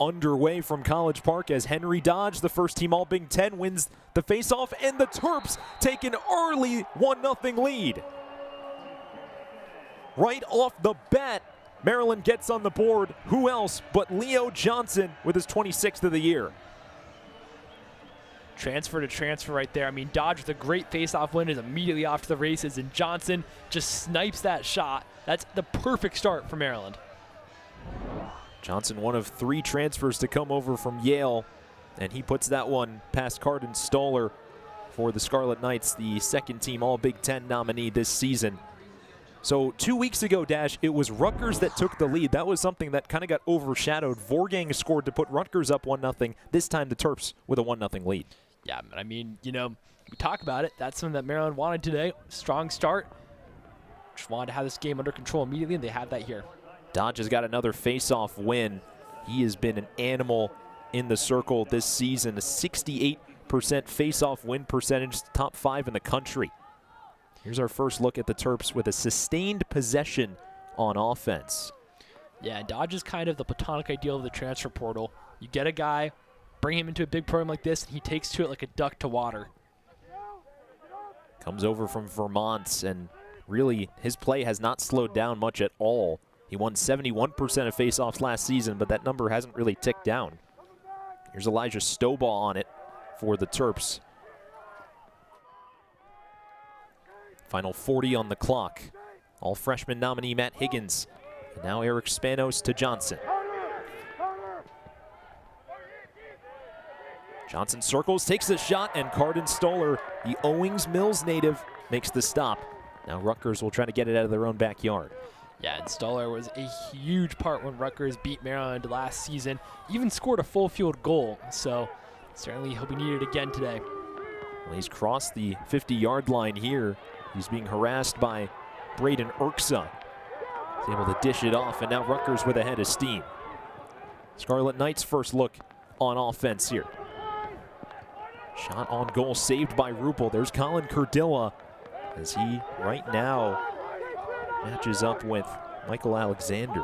underway from College Park as Henry Dodge, the first team all Big Ten, wins the faceoff, and the Terps take an early 1-0 lead. Right off the bat, Maryland gets on the board. Who else but Leo Johnson with his 26th of the year. Transfer to transfer right there. I mean, Dodge with a great face-off win is immediately off to the races, and Johnson just snipes that shot. That's the perfect start for Maryland. Johnson, one of 3 transfers to come over from Yale, and he puts that one past Carden Stoller for the Scarlet Knights, the second team all Big Ten nominee this season. So 2 weeks ago, Dash, it was Rutgers that took the lead. That was something that kind of got overshadowed. Vorgang scored to put Rutgers up 1-0. This time the Terps with a 1-0 lead. Yeah, I mean, you know, we talk about it. That's something that Maryland wanted today. Strong start. Just wanted to have this game under control immediately, and they have that here. Dodge has got another face-off win. He has been an animal in the circle this season. A 68% face-off win percentage, top 5 in the country. Here's our first look at the Terps with a sustained possession on offense. Yeah, Dodge is kind of the platonic ideal of the transfer portal. You get a guy, bring him into a big program like this, and he takes to it like a duck to water. Comes over from Vermont, and really his play has not slowed down much at all. He won 71% of faceoffs last season, but that number hasn't really ticked down. Here's Elijah Stovall on it for the Terps. Final 40 on the clock. All freshman nominee Matt Higgins. And now Eric Spanos to Johnson. Johnson circles, takes the shot, and Carden Stoller, the Owings Mills native, makes the stop. Now Rutgers will try to get it out of their own backyard. Yeah, and Stoller was a huge part when Rutgers beat Maryland last season. Even scored a full field goal, so certainly he'll be needed again today. Well, he's crossed the 50-yard line here. He's being harassed by Braden Urksa. He's able to dish it off, and now Rutgers with a head of steam. Scarlet Knights' first look on offense here. Shot on goal saved by Rupel. There's Colin Curdilla as he right now matches up with Michael Alexander.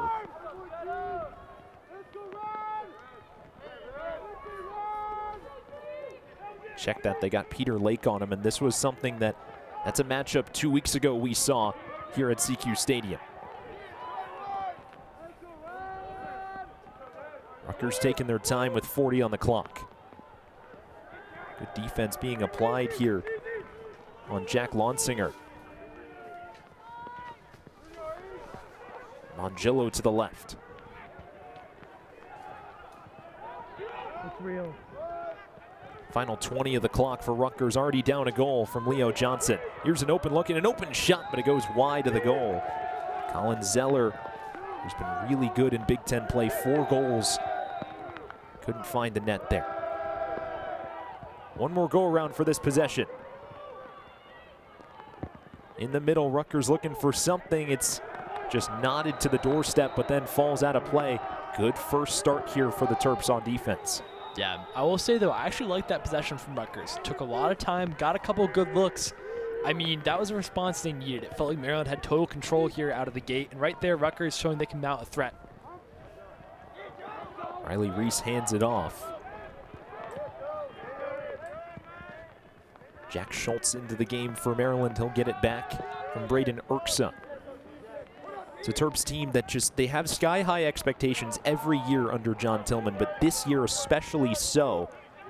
Check that, they got Peter Lake on him, and this was something that's a matchup 2 weeks ago we saw here at CQ Stadium. Rutgers taking their time with 40 on the clock. Good defense being applied here on Jack Lonsinger. Mongillo to the left. It's real. Final 20 of the clock for Rutgers, already down a goal from Leo Johnson. Here's an open look and an open shot, but it goes wide of the goal. Colin Zeller, who's been really good in Big Ten play, 4 goals. Couldn't find the net there. One more go around for this possession. In the middle, Rutgers looking for something. It's just nodded to the doorstep, but then falls out of play. Good first start here for the Terps on defense. Yeah, I will say, though, I actually like that possession from Rutgers. Took a lot of time, got a couple good looks. I mean, that was a response they needed. It felt like Maryland had total control here out of the gate, and right there, Rutgers showing they can mount a threat. Riley Reese hands it off. Jack Schultz into the game for Maryland. He'll get it back from Braden Urksa. It's a Terps team that they have sky-high expectations every year under John Tillman, but this year especially so,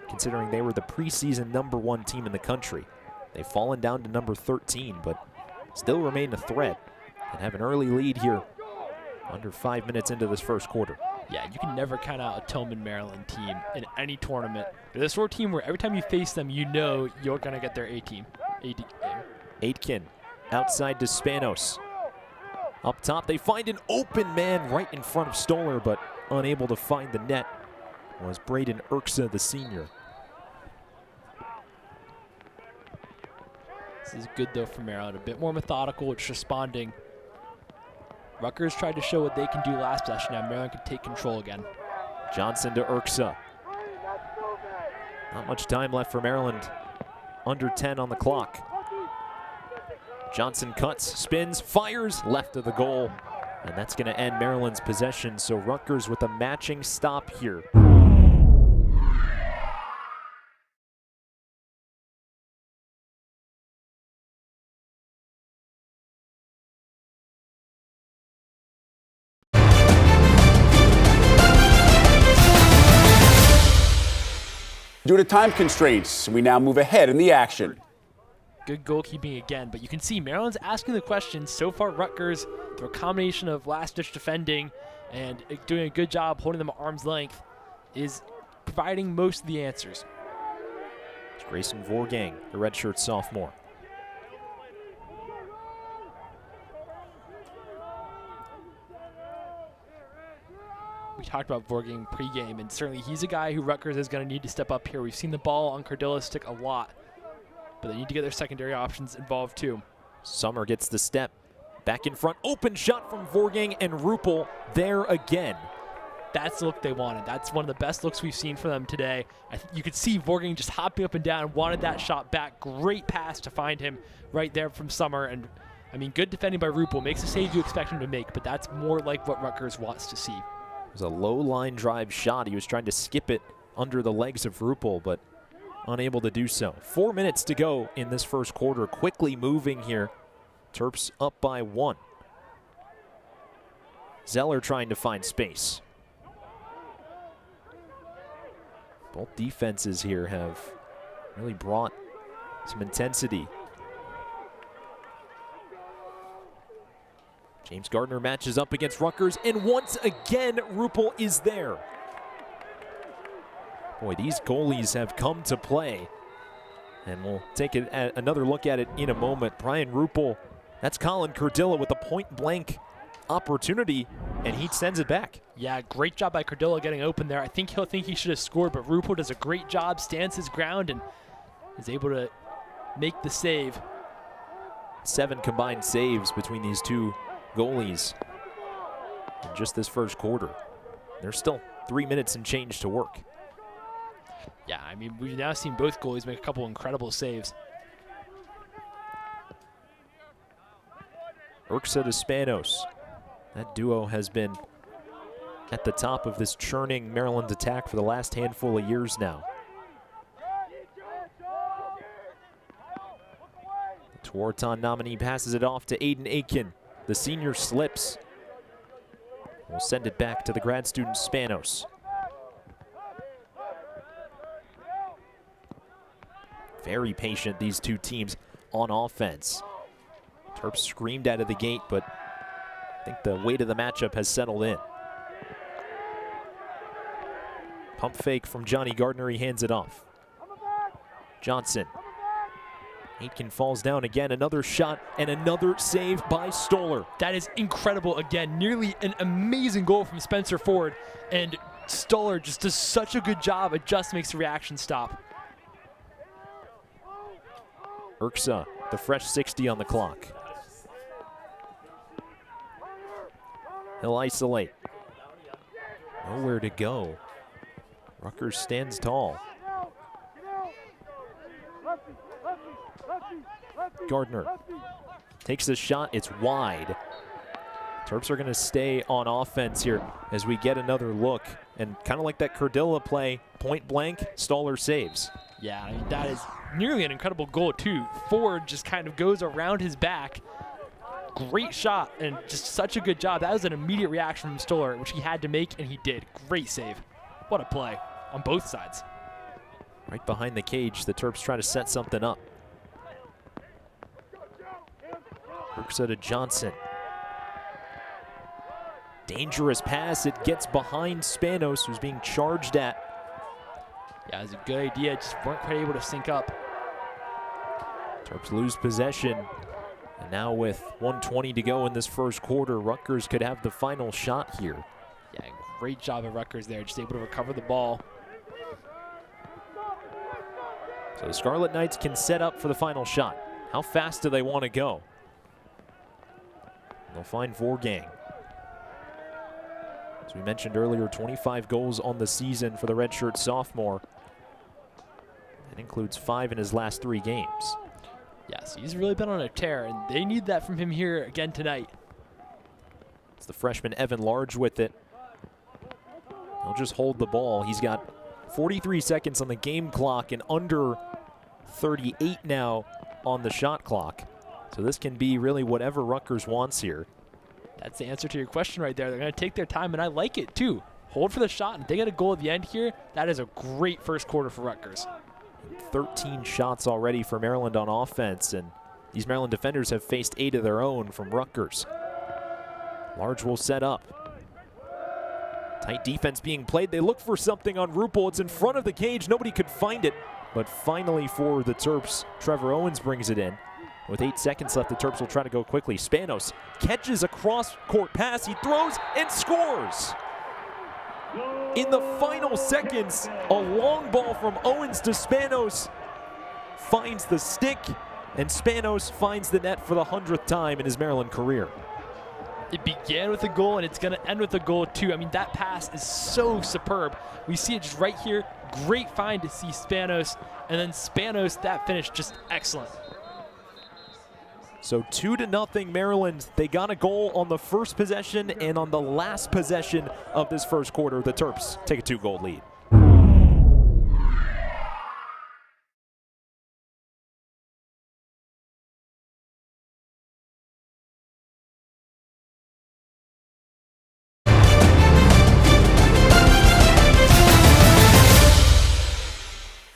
considering they were the preseason #1 team in the country. They've fallen down to number 13, but still remain a threat and have an early lead here under 5 minutes into this first quarter. Yeah, you can never count out a Tillman Maryland team in any tournament. They're the sort of team where every time you face them, you know you're going to get their A-team. Aitken outside to Spanos. Up top, they find an open man right in front of Stoller, but unable to find the net was Braden Urksa, the senior. This is good, though, for Maryland. A bit more methodical, it's responding. Rutgers tried to show what they can do last possession. Now Maryland can take control again. Johnson to Urksa. Not much time left for Maryland. Under 10 on the clock. Johnson cuts, spins, fires left of the goal. And that's going to end Maryland's possession. So Rutgers with a matching stop here. Due to time constraints, we now move ahead in the action. Good goalkeeping again, but you can see Maryland's asking the questions. So far, Rutgers, through a combination of last-ditch defending and doing a good job holding them at arm's length, is providing most of the answers. It's Grayson Vorgang, the redshirt sophomore. We talked about Vorgang pregame, and certainly he's a guy who Rutgers is going to need to step up here. We've seen the ball on Cardilla stick a lot, but they need to get their secondary options involved too. Summer gets the step. Back in front, open shot from Vorgang, and Ruppel there again. That's the look they wanted. That's one of the best looks we've seen from them today. You could see Vorgang just hopping up and down, wanted that shot back. Great pass to find him right there from Summer. And I mean, good defending by Ruppel. Makes a save you expect him to make, but that's more like what Rutgers wants to see. It was a low line drive shot. He was trying to skip it under the legs of Ruppel, but unable to do so. 4 minutes to go in this first quarter. Quickly moving here. Terps up by 1. Zeller trying to find space. Both defenses here have really brought some intensity. James Gardner matches up against Rutgers, and once again, Ruppel is there. Boy, these goalies have come to play. And we'll take another look at it in a moment. Brian Ruppel, that's Colin Cardilla with a point-blank opportunity, and he sends it back. Yeah, great job by Cardilla getting open there. I think he'll think he should have scored, but Ruppel does a great job, stands his ground, and is able to make the save. 7 combined saves between these two goalies in just this first quarter. There's still 3 minutes and change to work. Yeah, I mean, we've now seen both goalies make a couple incredible saves. Urksa to Spanos. That duo has been at the top of this churning Maryland attack for the last handful of years now. The Tewaaraton nominee passes it off to Aiden Aiken. The senior slips. We'll send it back to the grad student Spanos. Very patient, these two teams on offense. Terps screamed out of the gate, but I think the weight of the matchup has settled in. Pump fake from Johnny Gardner, he hands it off. Johnson. Aitken falls down again, another shot and another save by Stoller. That is incredible again, nearly an amazing goal from Spencer Ford, and Stoller just does such a good job, it just makes the reaction stop. Urksa, the fresh 60 on the clock. He'll isolate. Nowhere to go. Rutgers stands tall. Gardner takes the shot, it's wide. Terps are gonna stay on offense here as we get another look. And kind of like that Cardilla play, point blank, Stoller saves. Yeah, I mean, that is nearly an incredible goal too. Ford just kind of goes around his back. Great shot and just such a good job. That was an immediate reaction from Stoller, which he had to make, and he did. Great save. What a play on both sides. Right behind the cage, the Terps try to set something up. Urksa to Johnson. Dangerous pass, it gets behind Spanos, who's being charged at. Yeah, it was a good idea, just weren't quite able to sync up. Terps lose possession. And now with 1:20 to go in this first quarter, Rutgers could have the final shot here. Yeah, great job of Rutgers there, just able to recover the ball. So the Scarlet Knights can set up for the final shot. How fast do they want to go? They'll find Vorgang. As we mentioned earlier, 25 goals on the season for the redshirt sophomore. That includes 5 in his last 3 games. Yes, he's really been on a tear, and they need that from him here again tonight. It's the freshman Evan Large with it. He'll just hold the ball. He's got 43 seconds on the game clock and under 38 now on the shot clock. So this can be really whatever Rutgers wants here. That's the answer to your question right there. They're going to take their time, and I like it too. hold for the shot, and if they get a goal at the end here, that is a great first quarter for Rutgers. 13 shots already for Maryland on offense, and these Maryland defenders have faced 8 of their own from Rutgers. Large will set up. Tight defense being played. They look for something on Rupel. It's in front of the cage. Nobody could find it. But finally for the Terps, Trevor Owens brings it in. With 8 seconds left, the Terps will try to go quickly. Spanos catches a cross-court pass. He throws and scores. In the final seconds, a long ball from Owens to Spanos finds the stick, and Spanos finds the net for the 100th time in his Maryland career. It began with a goal, and it's going to end with a goal, too. I mean, that pass is so superb. We see it just right here. Great find to see Spanos, and then Spanos, that finish, just excellent. So 2-0 Maryland. They got a goal on the first possession, and on the last possession of this first quarter, the Terps take a 2-goal lead.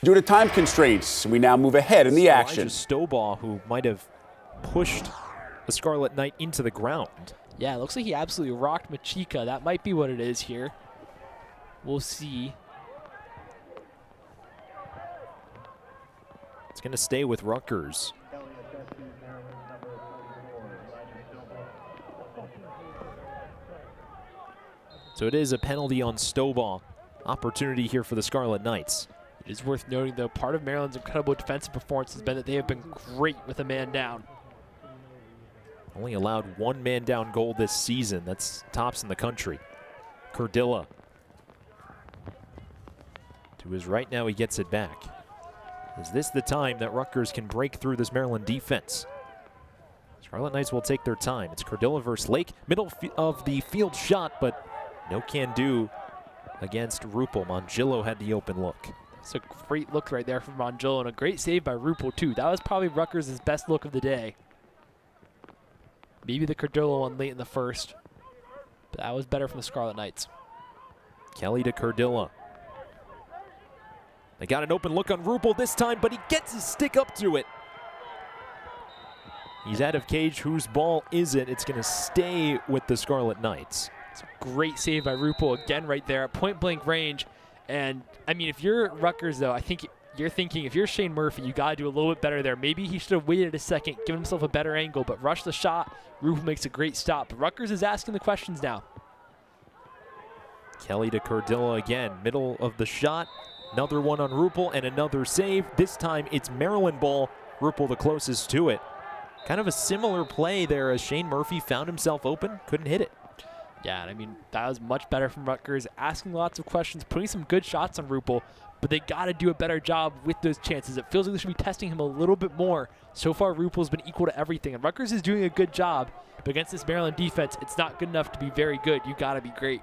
Due to time constraints, we now move ahead in the action. Stobaugh, who might have pushed the Scarlet Knight into the ground. Yeah, it looks like he absolutely rocked Machika. That might be what it is here. We'll see. It's going to stay with Rutgers. So it is a penalty on Stobaugh. Opportunity here for the Scarlet Knights. It is worth noting, though, part of Maryland's incredible defensive performance has been that they have been great with a man down. Only allowed 1 man down goal this season. That's tops in the country. Curdilla. To his right now, he gets it back. Is this the time that Rutgers can break through this Maryland defense? Scarlet Knights will take their time. It's Curdilla versus Lake. Middle of the field shot, but no can do against Rupel. Mongillo had the open look. It's a great look right there from Mongillo, and a great save by Rupel, too. That was probably Rutgers' best look of the day. Maybe the Curdilla one late in the first, but that was better from the Scarlet Knights. Kelly to Curdilla. They got an open look on Rupel this time, but he gets his stick up to it. He's out of cage. Whose ball is it? It's going to stay with the Scarlet Knights. It's a great save by Rupel, again right there at point-blank range. And, I mean, if you're Rutgers, though, I think you're thinking, if you're Shane Murphy, you got to do a little bit better there. Maybe he should have waited a second, given himself a better angle, but rush the shot. Rupel makes a great stop. But Rutgers is asking the questions now. Kelly to Curdilla again. Middle of the shot. Another one on Rupel and another save. This time it's Maryland ball. Rupel the closest to it. Kind of a similar play there as Shane Murphy found himself open, couldn't hit it. Yeah, I mean, that was much better from Rutgers, asking lots of questions, putting some good shots on Rupel, but they got to do a better job with those chances. It feels like they should be testing him a little bit more. So far, Rupel's been equal to everything, and Rutgers is doing a good job, but against this Maryland defense, it's not good enough to be very good. You got to be great.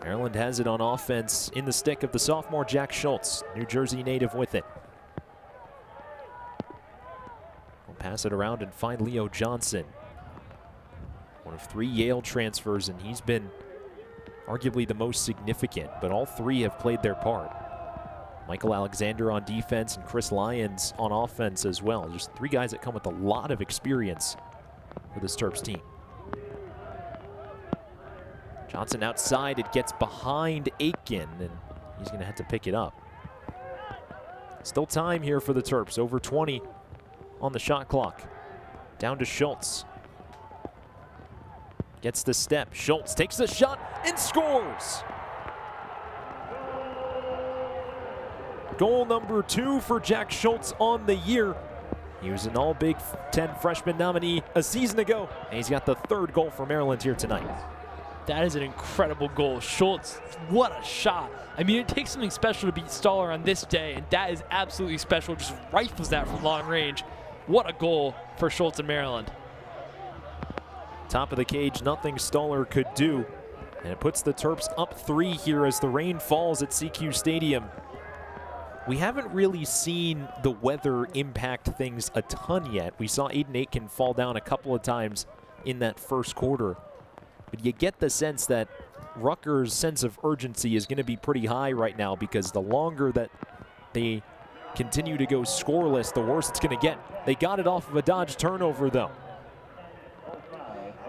Maryland has it on offense in the stick of the sophomore Jack Schultz, New Jersey native with it. We'll pass it around and find Leo Johnson. One of 3 Yale transfers, and he's been arguably the most significant, but all 3 have played their part. Michael Alexander on defense and Chris Lyons on offense as well. Just 3 guys that come with a lot of experience for this Terps team. Johnson outside, it gets behind Aiken, and he's going to have to pick it up. Still time here for the Terps, over 20 on the shot clock. Down to Schultz. Gets the step. Schultz takes the shot and scores. Goal number 2 for Jack Schultz on the year. He was an All-Big Ten freshman nominee a season ago, and he's got the 3rd goal for Maryland here tonight. That is an incredible goal. Schultz, what a shot. I mean, it takes something special to beat Stoller on this day, and that is absolutely special. Just rifles that from long range. What a goal for Schultz in Maryland. Top of the cage, nothing Stoller could do. And it puts the Terps up 3 here as the rain falls at CQ Stadium. We haven't really seen the weather impact things a ton yet. We saw Aiden Aitken fall down a couple of times in that first quarter. But you get the sense that Rutgers' sense of urgency is going to be pretty high right now, because the longer that they continue to go scoreless, the worse it's going to get. They got it off of a dodge turnover, though.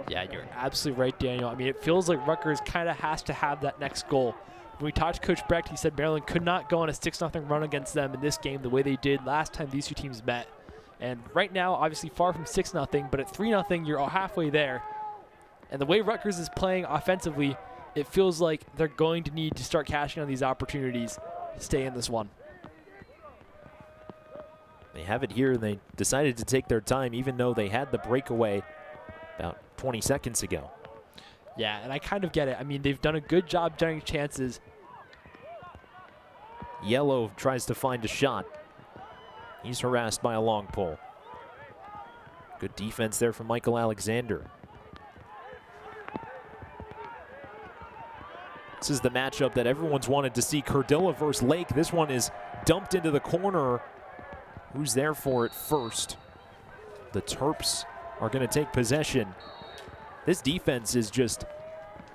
Yeah, you're absolutely right, Daniel. I mean, it feels like Rutgers kind of has to have that next goal. When we talked to Coach Brecht, he said Maryland could not go on a 6-0 run against them in this game the way they did last time these two teams met. And right now, obviously far from 6-0, but at 3-0, you're all halfway there. And the way Rutgers is playing offensively, it feels like they're going to need to start cashing on these opportunities to stay in this one. They have it here, and they decided to take their time, even though they had the breakaway about 20 seconds ago. Yeah, and I kind of get it. I mean, they've done a good job generating chances. Yellow tries to find a shot. He's harassed by a long pole. Good defense there from Michael Alexander. This is the matchup that everyone's wanted to see. Cardilla versus Lake. This one is dumped into the corner. Who's there for it first? The Terps are going to take possession. This defense is just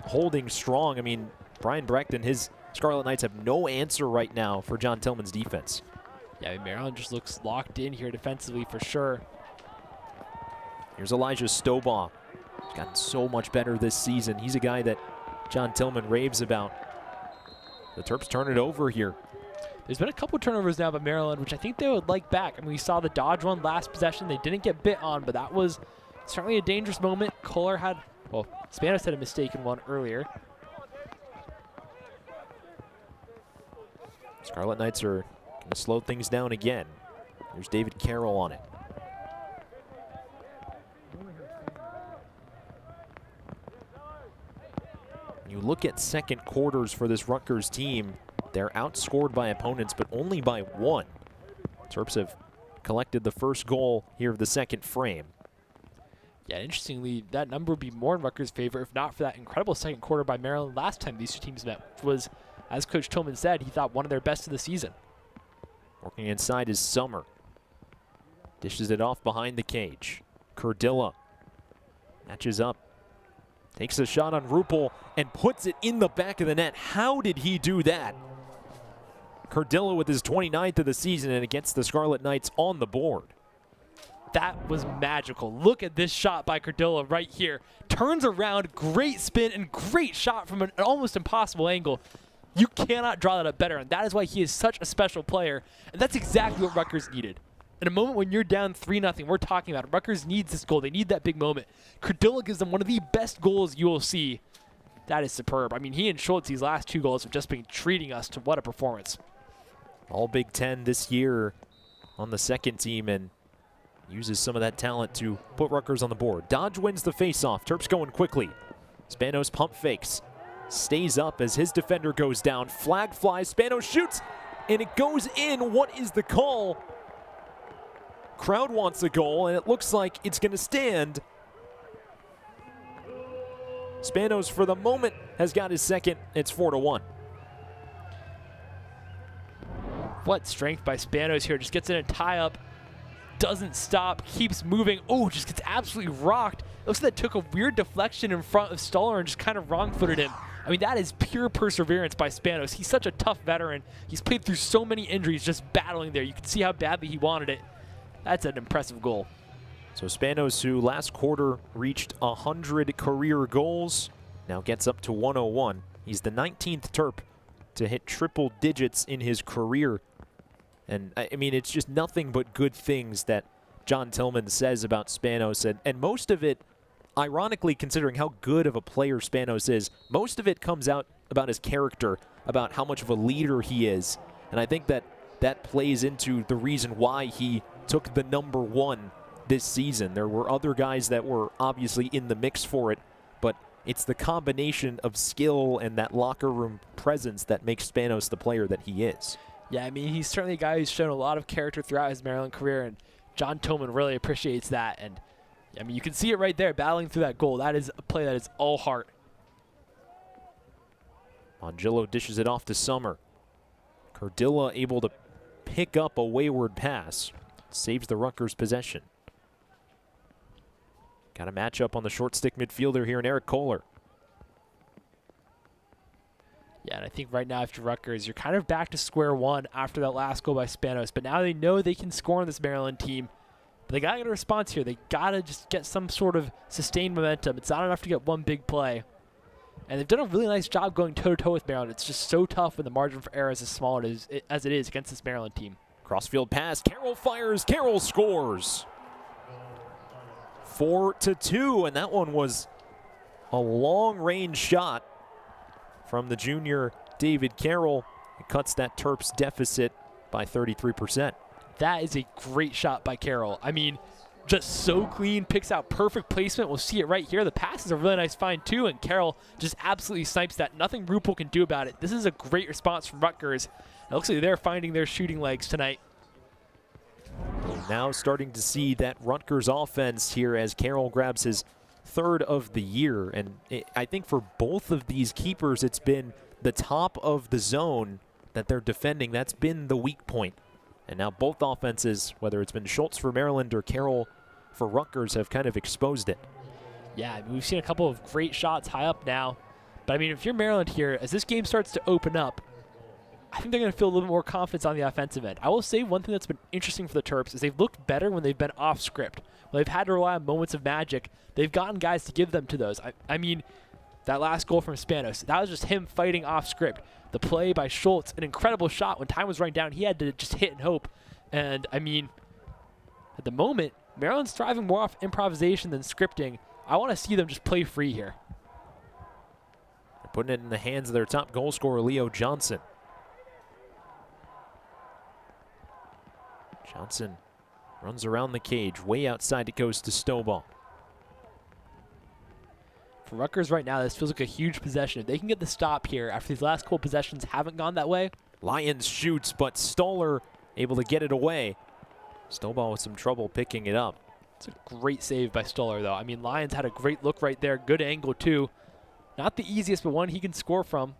holding strong. I mean, Brian Brecht and his Scarlet Knights have no answer right now for John Tillman's defense. Yeah, I mean, Maryland just looks locked in here defensively for sure. Here's Elijah Stobaugh. He's gotten so much better this season. He's a guy that John Tillman raves about. The Terps turn it over here. There's been a couple turnovers now by Maryland, which I think they would like back. I mean, we saw the dodge one last possession. They didn't get bit on, but that was certainly a dangerous moment. Kohler had, well, Spanos had a mistaken one earlier. Scarlet Knights are going to slow things down again. There's David Carroll on it. You look at second quarters for this Rutgers team, they're outscored by opponents, but only by 1. Terps have collected the first goal here of the second frame. Yeah, interestingly, that number would be more in Rutgers' favor if not for that incredible second quarter by Maryland last time these two teams met, which was, as Coach Tillman said, he thought one of their best of the season. Working inside is Summer. Dishes it off behind the cage. Cardilla matches up. Takes a shot on Rupel and puts it in the back of the net. How did he do that? Cardilla with his 29th of the season, and against the Scarlet Knights on the board. That was magical. Look at this shot by Cardilla right here. Turns around, great spin, and great shot from an almost impossible angle. You cannot draw that up better, and that is why he is such a special player, and that's exactly what Rutgers needed. In a moment when you're down 3-0, we're talking about it. Rutgers needs this goal. They need that big moment. Cardilla gives them one of the best goals you will see. That is superb. I mean, he and Schultz, these last 2 goals have just been treating us to what a performance. All Big Ten this year on the second team, and uses some of that talent to put Rutgers on the board. Dodge wins the faceoff. Terps going quickly. Spanos pump fakes. Stays up as his defender goes down. Flag flies. Spanos shoots, and it goes in. What is the call? Crowd wants a goal, and it looks like it's going to stand. Spanos, for the moment, has got his second. It's 4-1. What strength by Spanos here. Just gets in a tie-up. Doesn't stop. Keeps moving. Oh, just gets absolutely rocked. Looks like that took a weird deflection in front of Stoller and just kind of wrong-footed him. I mean, that is pure perseverance by Spanos. He's such a tough veteran. He's played through so many injuries just battling there. You can see how badly he wanted it. That's an impressive goal. So Spanos, who last quarter reached 100 career goals, now gets up to 101. He's the 19th Terp to hit triple digits in his career. And I mean, it's just nothing but good things that John Tillman says about Spanos. And most of it, ironically, considering how good of a player Spanos is, most of it comes out about his character, about how much of a leader he is. And I think that that plays into the reason why he took the #1 this season. There were other guys that were obviously in the mix for it, but it's the combination of skill and that locker room presence that makes Spanos the player that he is. Yeah, I mean, he's certainly a guy who's shown a lot of character throughout his Maryland career, and John Tillman really appreciates that. And I mean, you can see it right there, battling through that goal. That is a play that is all heart. Mongillo dishes it off to Summer. Cardilla able to pick up a wayward pass. Saves the Rutgers possession. Got a matchup on the short stick midfielder here in Eric Kohler. Yeah, and I think right now after Rutgers, you're kind of back to square one after that last goal by Spanos. But now they know they can score on this Maryland team. But they got to get a response here. They got to just get some sort of sustained momentum. It's not enough to get one big play. And they've done a really nice job going toe-to-toe with Maryland. It's just so tough when the margin for error is as small as it is against this Maryland team. Crossfield pass, Carroll fires, Carroll scores. 4-2, and that one was a long-range shot from the junior David Carroll. It cuts that Terps deficit by 33%. That is a great shot by Carroll. I mean, just so clean, picks out perfect placement. We'll see it right here. The pass is a really nice find too, and Carroll just absolutely snipes that. Nothing Rupel can do about it. This is a great response from Rutgers. It looks like they're finding their shooting legs tonight. Now starting to see that Rutgers offense here as Carroll grabs his third of the year. And I think for both of these keepers, it's been the top of the zone that they're defending. That's been the weak point. And now both offenses, whether it's been Schultz for Maryland or Carroll for Rutgers, have kind of exposed it. Yeah, I mean, we've seen a couple of great shots high up now. But I mean, if you're Maryland here, as this game starts to open up, I think they're going to feel a little bit more confidence on the offensive end. I will say one thing that's been interesting for the Terps is they've looked better when they've been off script. When they've had to rely on moments of magic, they've gotten guys to give them to those. I mean, that last goal from Spanos, that was just him fighting off script. The play by Schultz, an incredible shot. When time was running down, he had to just hit and hope. And, I mean, at the moment, Maryland's thriving more off improvisation than scripting. I want to see them just play free here. They're putting it in the hands of their top goal scorer, Leo Johnson. Johnson runs around the cage. Way outside it goes to Stovall. For Rutgers right now, this feels like a huge possession. If they can get the stop here after these last couple possessions haven't gone that way. Lyons shoots, but Stoller able to get it away. Stovall with some trouble picking it up. It's a great save by Stoller, though. I mean, Lyons had a great look right there. Good angle, too. Not the easiest, but one he can score from.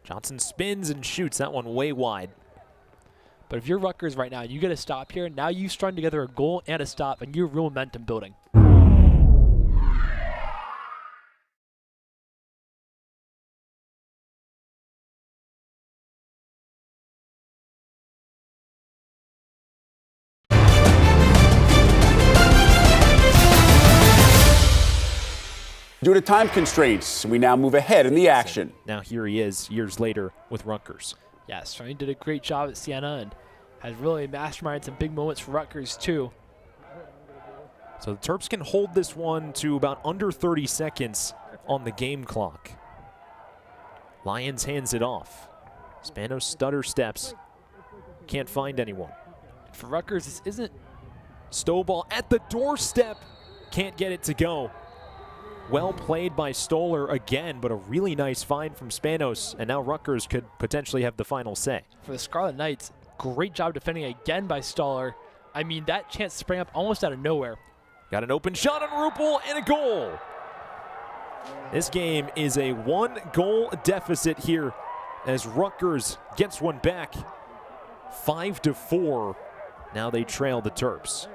Johnson spins and shoots that one way wide. But if you're Rutgers right now, you get a stop here. Now you've strung together a goal and a stop, and you're real momentum building. Due to time constraints, we now move ahead in the action. Now here he is years later with Rutgers. Yeah, Strain did a great job at Siena and has really masterminded some big moments for Rutgers too. So the Terps can hold this one to about under 30 seconds on the game clock. Lyons hands it off. Spanos stutter steps. Can't find anyone. For Rutgers, this isn't... Stovall at the doorstep. Can't get it to go. Well played by Stoller again, but a really nice find from Spanos, and now Rutgers could potentially have the final say. For the Scarlet Knights, great job defending again by Stoller. I mean, that chance sprang up almost out of nowhere. Got an open shot on Rupel and a goal. This game is a one-goal deficit here as Rutgers gets one back. 5-4. Now they trail the Terps.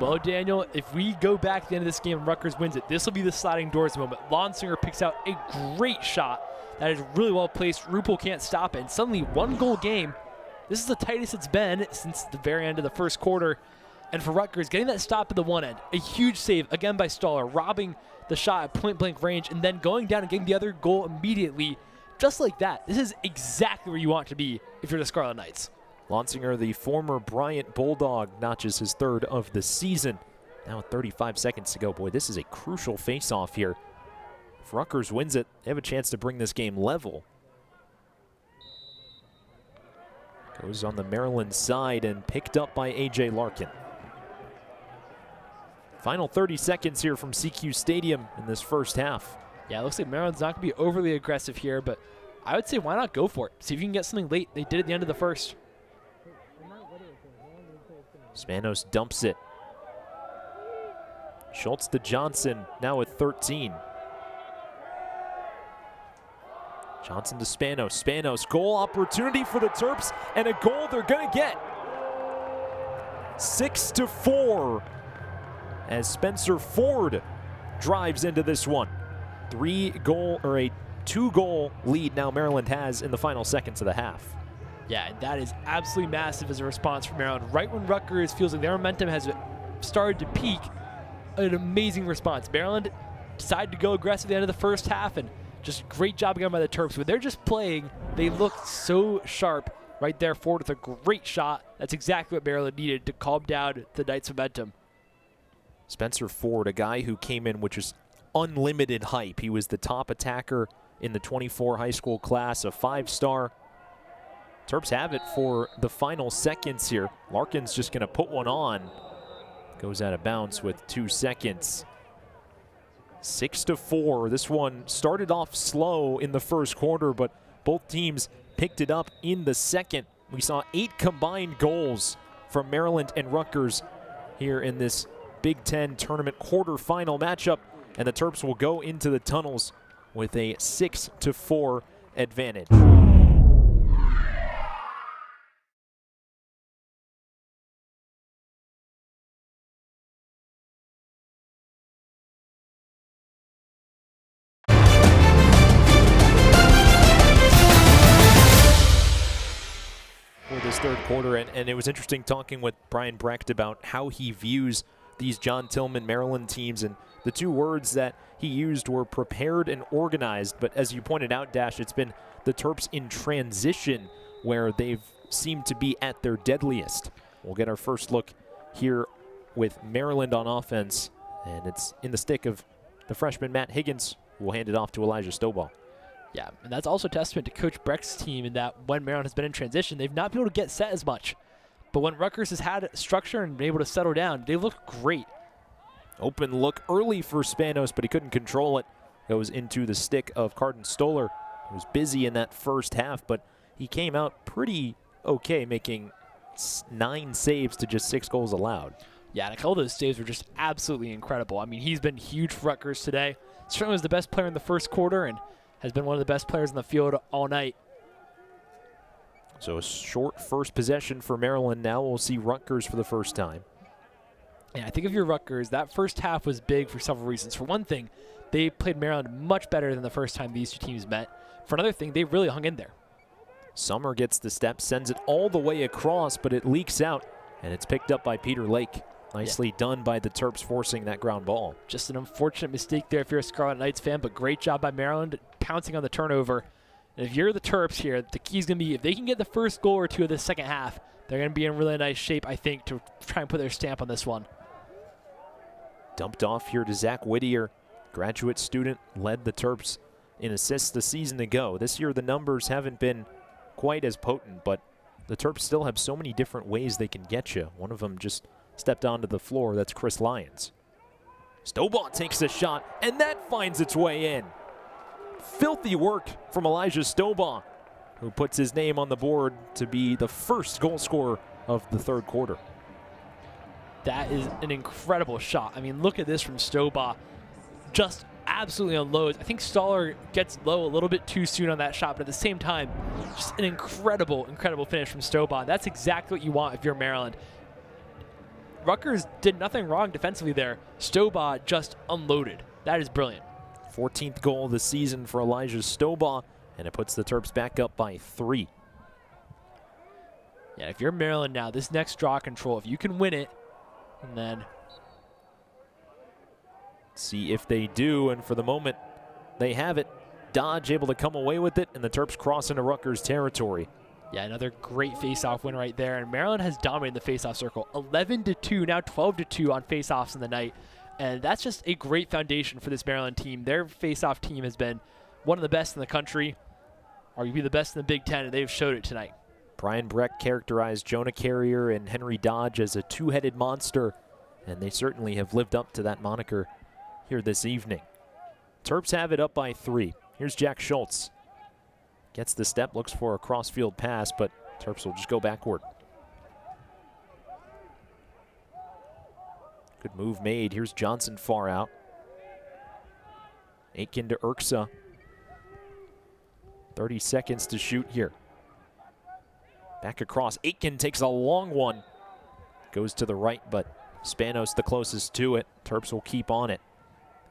Well, Daniel, if we go back at the end of this game and Rutgers wins it, this will be the sliding doors moment. Lonsinger picks out a great shot that is really well placed. Rupel can't stop it. And suddenly, one-goal game. This is the tightest it's been since the very end of the first quarter. And for Rutgers, getting that stop at the one end, a huge save again by Stoller, robbing the shot at point-blank range, and then going down and getting the other goal immediately. Just like that. This is exactly where you want to be if you're the Scarlet Knights. Lonsinger, the former Bryant Bulldog, notches his third of the season. Now with 35 seconds to go. Boy, this is a crucial face-off here. If Rutgers wins it, they have a chance to bring this game level. Goes on the Maryland side and picked up by A.J. Larkin. Final 30 seconds here from CQ Stadium in this first half. Yeah, it looks like Maryland's not going to be overly aggressive here, but I would say why not go for it? See if you can get something late. They did at the end of the first. Spanos dumps it. Schultz to Johnson, now with 13. Johnson to Spanos. Spanos, goal opportunity for the Terps, and a goal they're going to get. 6-4 as Spencer Ford drives into this one. A 2-goal lead now Maryland has in the final seconds of the half. Yeah, and that is absolutely massive as a response from Maryland. Right when Rutgers feels like their momentum has started to peak, an amazing response. Maryland decided to go aggressive at the end of the first half, and just great job again by the Terps. When they're just playing, they look so sharp right there forward with a great shot. That's exactly what Maryland needed to calm down the Knights' momentum. Spencer Ford, a guy who came in with just unlimited hype. He was the top attacker in the 24 high school class, a 5-star. Terps have it for the final seconds here. Larkin's just going to put one on. Goes out of bounds with 2 seconds. 6-4. This one started off slow in the first quarter, but both teams picked it up in the second. We saw 8 combined goals from Maryland and Rutgers here in this Big Ten Tournament Quarterfinal matchup, and the Terps will go into the tunnels with a 6-4 advantage. This third quarter, and it was interesting talking with Brian Brecht about how he views these John Tillman Maryland teams, and the 2 words that he used were prepared and organized. But as you pointed out, Dash, it's been the Terps in transition where they've seemed to be at their deadliest. We'll get our first look here with Maryland on offense, and it's in the stick of the freshman Matt Higgins, who will hand it off to Elijah Stovall. Yeah, and that's also a testament to Coach Brecht's team in that when Maryland has been in transition, they've not been able to get set as much. But when Rutgers has had structure and been able to settle down, they look great. Open look early for Spanos, but he couldn't control it. Goes into the stick of Carden Stoller, who was busy in that first half, but he came out pretty okay, making 9 saves to just 6 goals allowed. Yeah, and a couple of those saves were just absolutely incredible. I mean, he's been huge for Rutgers today. Certainly was the best player in the first quarter and has been one of the best players in the field all night. So a short first possession for Maryland. Now we'll see Rutgers for the first time. Yeah, I think if you're Rutgers, that first half was big for several reasons. For one thing, they played Maryland much better than the first time these 2 teams met. For another thing, they really hung in there. Summer gets the step, sends it all the way across, but it leaks out, and it's picked up by Peter Lake. Nicely done by the Terps, forcing that ground ball. Just an unfortunate mistake there if you're a Scarlet Knights fan, but great job by Maryland pouncing on the turnover. And if you're the Terps here, the key is going to be if they can get the first goal or 2 of the second half, they're going to be in really nice shape, I think, to try and put their stamp on this one. Dumped off here to Zach Whittier. Graduate student, led the Terps in assists the season ago. This year the numbers haven't been quite as potent, but the Terps still have so many different ways they can get you. One of them just stepped onto the floor. That's Chris Lyons. Stovall takes the shot, and that finds its way in. Filthy work from Elijah Stovall, who puts his name on the board to be the first goal scorer of the third quarter. That is an incredible shot. I mean, look at this from Stovall. Just absolutely unloads. I think Stoller gets low a little bit too soon on that shot, but at the same time, just an incredible, incredible finish from Stovall. That's exactly what you want if you're Maryland. Rutgers did nothing wrong defensively there. Stovall just unloaded. That is brilliant. 14th goal of the season for Elijah Stovall, and it puts the Terps back up by 3. Yeah, if you're Maryland now, this next draw control, if you can win it, and then see if they do, and for the moment, they have it. Dodge able to come away with it, and the Terps cross into Rutgers territory. Yeah, another great face-off win right there, and Maryland has dominated the face-off circle. 11-2, now 12-2 on face-offs in the night, and that's just a great foundation for this Maryland team. Their face-off team has been one of the best in the country, arguably the best in the Big Ten, and they've showed it tonight. Brian Brecht characterized Jonah Carrier and Henry Dodge as a 2-headed monster, and they certainly have lived up to that moniker here this evening. Terps have it up by 3. Here's Jack Schultz. Gets the step, looks for a cross-field pass, but Terps will just go backward. Good move made. Here's Johnson far out. Aitken to Urksa. 30 seconds to shoot here. Back across. Aitken takes a long one. Goes to the right, but Spanos the closest to it. Terps will keep on it.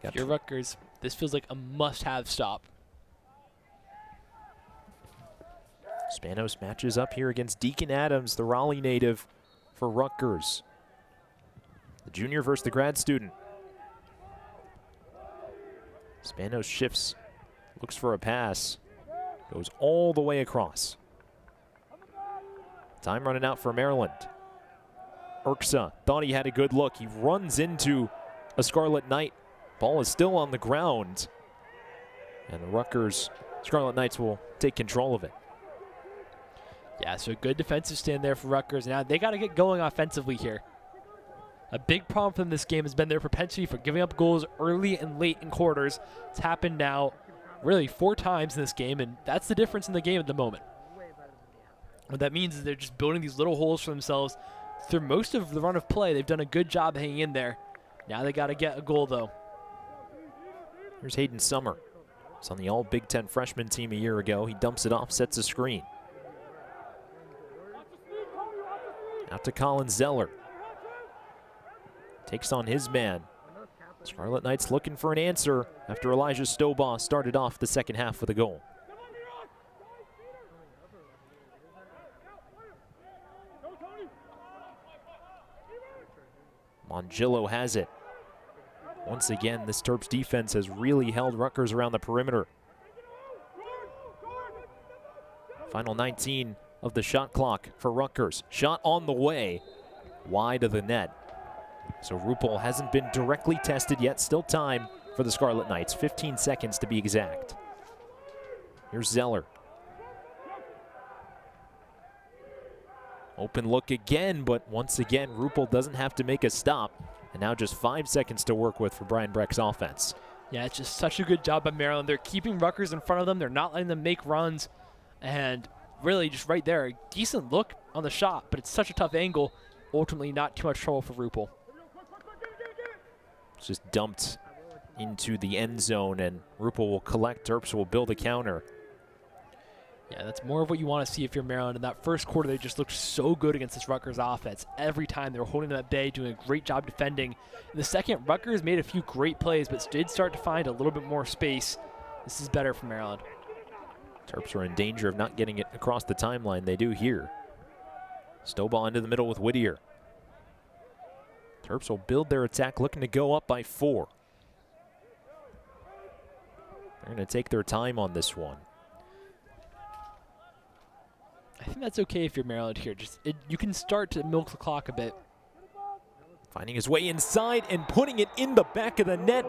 If you're Rutgers, this feels like a must-have stop. Spanos matches up here against Deacon Adams, the Raleigh native for Rutgers. The junior versus the grad student. Spanos shifts, looks for a pass, goes all the way across. Time running out for Maryland. Urksa thought he had a good look. He runs into a Scarlet Knight. Ball is still on the ground. And the Rutgers Scarlet Knights will take control of it. Yeah, so a good defensive stand there for Rutgers. Now they got to get going offensively here. A big problem for them this game has been their propensity for giving up goals early and late in quarters. It's happened now really 4 times in this game, and that's the difference in the game at the moment. What that means is they're just building these little holes for themselves through most of the run of play. They've done a good job hanging in there. Now they got to get a goal, though. Here's Hayden Summer. He's on the all Big Ten freshman team a year ago. He dumps it off, sets a screen. Out to Colin Zeller. Takes on his man. Scarlet Knights looking for an answer after Elijah Stobaugh started off the second half with a goal. Mongillo has it. Once again, this Terps defense has really held Rutgers around the perimeter. Final 19 of the shot clock for Rutgers. Shot on the way, wide of the net. So Ruppel hasn't been directly tested yet. Still time for the Scarlet Knights. 15 seconds to be exact. Here's Zeller. Open look again, but once again, Ruppel doesn't have to make a stop. And now just 5 seconds to work with for Brian Breck's offense. Yeah, it's just such a good job by Maryland. They're keeping Rutgers in front of them. They're not letting them make runs. And really just right there, a decent look on the shot, but it's such a tough angle. Ultimately, not too much trouble for Ruppel. It's just dumped into the end zone, and Ruppel will collect. Terps will build a counter. Yeah, that's more of what you want to see if you're Maryland. In that first quarter, they just looked so good against this Rutgers offense. Every time they were holding them at bay, doing a great job defending. In the second, Rutgers made a few great plays, but did start to find a little bit more space. This is better for Maryland. Terps are in danger of not getting it across the timeline. They do here. Stobaugh into the middle with Whittier. Terps will build their attack, looking to go up by 4. They're going to take their time on this one. I think that's okay if you're Maryland here. You can start to milk the clock a bit. Finding his way inside and putting it in the back of the net.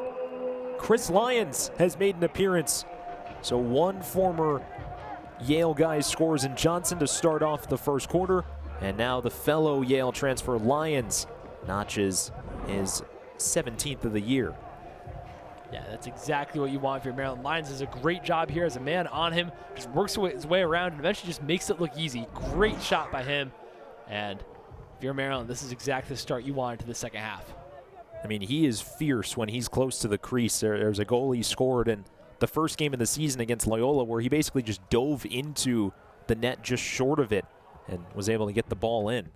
Chris Lyons has made an appearance. So one former Yale guy scores in Johnson to start off the first quarter. And now the fellow Yale transfer Lyons notches his 17th of the year. Yeah, that's exactly what you want if you're Maryland. Lyons does a great job here as a man on him. Just works his way around and eventually just makes it look easy. Great shot by him. And if you're Maryland, this is exactly the start you wanted to the second half. I mean, he is fierce when he's close to the crease. There's a goal he scored in the first game of the season against Loyola where he basically just dove into the net just short of it and was able to get the ball in.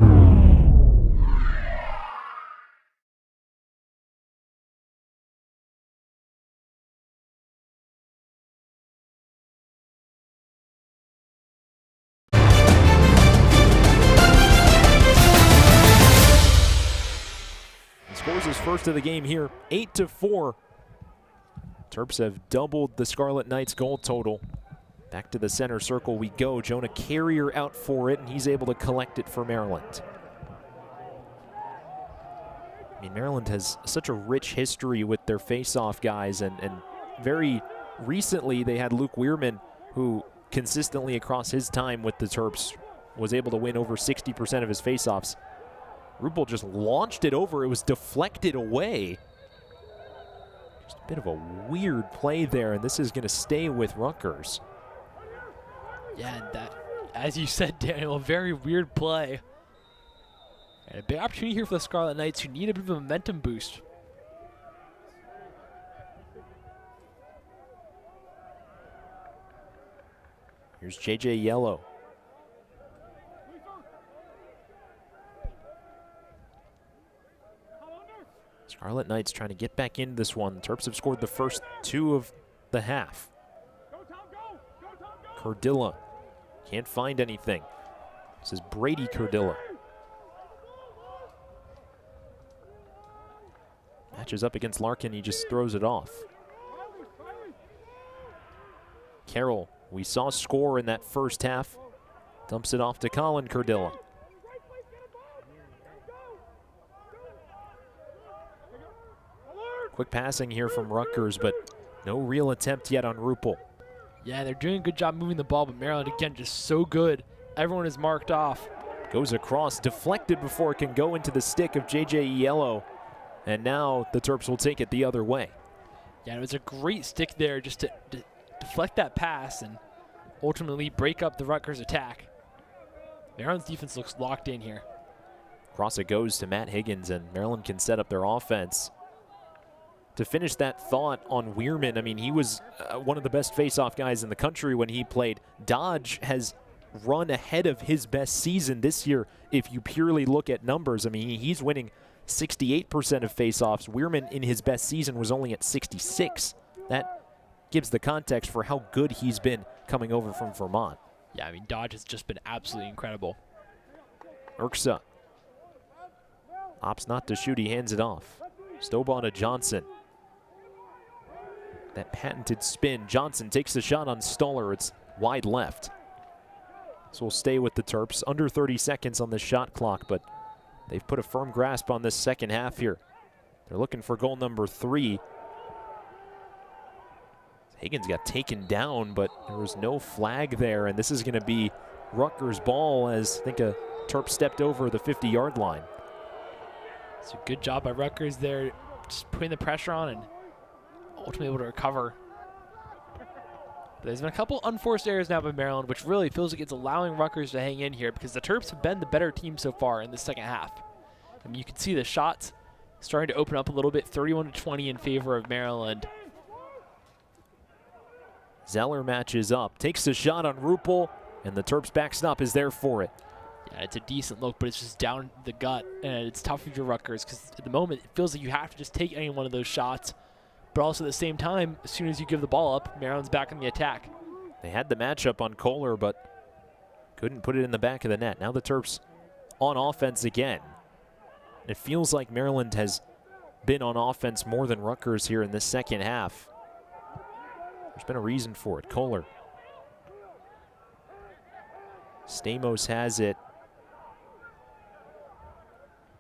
Scores his first of the game here, 8-4. Terps have doubled the Scarlet Knights goal total. Back to the center circle we go. Jonah Carrier out for it, and he's able to collect it for Maryland. I mean, Maryland has such a rich history with their face-off guys, and very recently they had Luke Weirman, who consistently across his time with the Terps was able to win over 60% of his face-offs. Ruppel just launched it over. It was deflected away. Just a bit of a weird play there, and this is going to stay with Rutgers. Yeah, that, as you said, Daniel, a very weird play. And a big opportunity here for the Scarlet Knights who need a bit of a momentum boost. Here's J.J. Yellow. Scarlet Knights trying to get back into this one. Terps have scored the first 2 of the half. Cardilla Can't find anything. This is Brady Cardilla. Matches up against Larkin, he just throws it off. Carroll, we saw score in that first half. Dumps it off to Colin Cardilla. Quick passing here from Rutgers, but no real attempt yet on Ruppel. Yeah, they're doing a good job moving the ball, but Maryland, again, just so good. Everyone is marked off. Goes across, deflected before it can go into the stick of J.J. Yellow. And now the Terps will take it the other way. Yeah, it was a great stick there just to deflect that pass and ultimately break up the Rutgers attack. Maryland's defense looks locked in here. Cross it goes to Matt Higgins, and Maryland can set up their offense. To finish that thought on Weirman, I mean, he was one of the best face-off guys in the country when he played. Dodge has run ahead of his best season this year if you purely look at numbers. I mean, he's winning 68% of face-offs. Weirman in his best season was only at 66. That gives the context for how good he's been coming over from Vermont. Yeah, I mean, Dodge has just been absolutely incredible. Urksa opts not to shoot, he hands it off. Stovall to Johnson. That patented spin. Johnson takes the shot on Stoller. It's wide left. So we'll stay with the Terps. Under 30 seconds on the shot clock, but they've put a firm grasp on this second half here. They're looking for goal number 3. Higgins got taken down, but there was no flag there, and this is going to be Rutgers' ball as I think a Terp stepped over the 50-yard line. It's a good job by Rutgers there, just putting the pressure on and ultimately able to recover. But there's been a couple unforced errors now by Maryland, which really feels like it's allowing Rutgers to hang in here because the Terps have been the better team so far in the second half. I mean, you can see the shots starting to open up a little bit, 31-20 in favor of Maryland. Zeller matches up, takes the shot on Ruppel, and the Terps backstop is there for it. Yeah, it's a decent look, but it's just down the gut, and it's tough for your Rutgers because at the moment it feels like you have to just take any one of those shots. But also at the same time, as soon as you give the ball up, Maryland's back in the attack. They had the matchup on Kohler, but couldn't put it in the back of the net. Now the Terps on offense again. It feels like Maryland has been on offense more than Rutgers here in this second half. There's been a reason for it. Kohler. Stamos has it.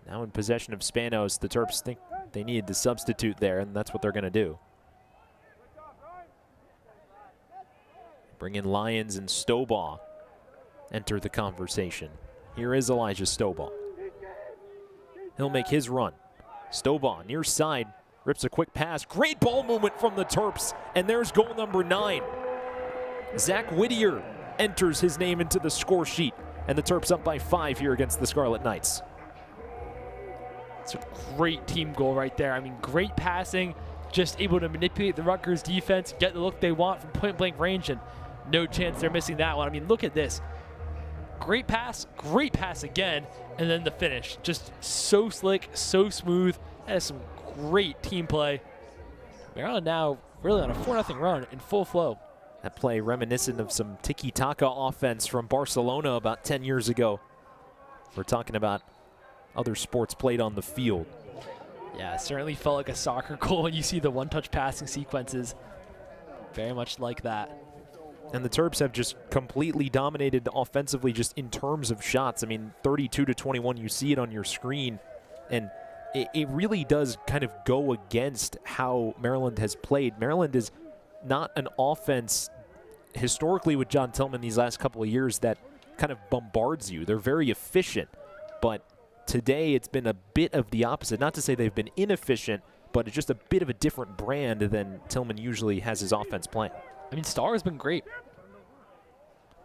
Now in possession of Spanos, the Terps think they needed to substitute there, and that's what they're going to do. Bring in Lyons and Stobaugh. Enter the conversation. Here is Elijah Stobaugh. He'll make his run. Stobaugh near side, rips a quick pass. Great ball movement from the Terps, and there's goal number 9. Zach Whittier enters his name into the score sheet, and the Terps up by 5 here against the Scarlet Knights. It's a great team goal right there. I mean, great passing, just able to manipulate the Rutgers defense, get the look they want from point-blank range, and no chance they're missing that one. I mean, look at this. Great pass again, and then the finish. Just so slick, so smooth. That is some great team play. Maryland now really on a 4-0 run in full flow. That play reminiscent of some tiki-taka offense from Barcelona about 10 years ago. We're talking about other sports played on the field. Yeah, it certainly felt like a soccer goal when you see the one-touch passing sequences. Very much like that. And the Terps have just completely dominated offensively just in terms of shots. I mean, 32-21, you see it on your screen. And it really does kind of go against how Maryland has played. Maryland is not an offense historically with John Tillman these last couple of years that kind of bombards you. They're very efficient, but today it's been a bit of the opposite. Not to say they've been inefficient, but it's just a bit of a different brand than Tillman usually has his offense playing. I mean, Starr has been great.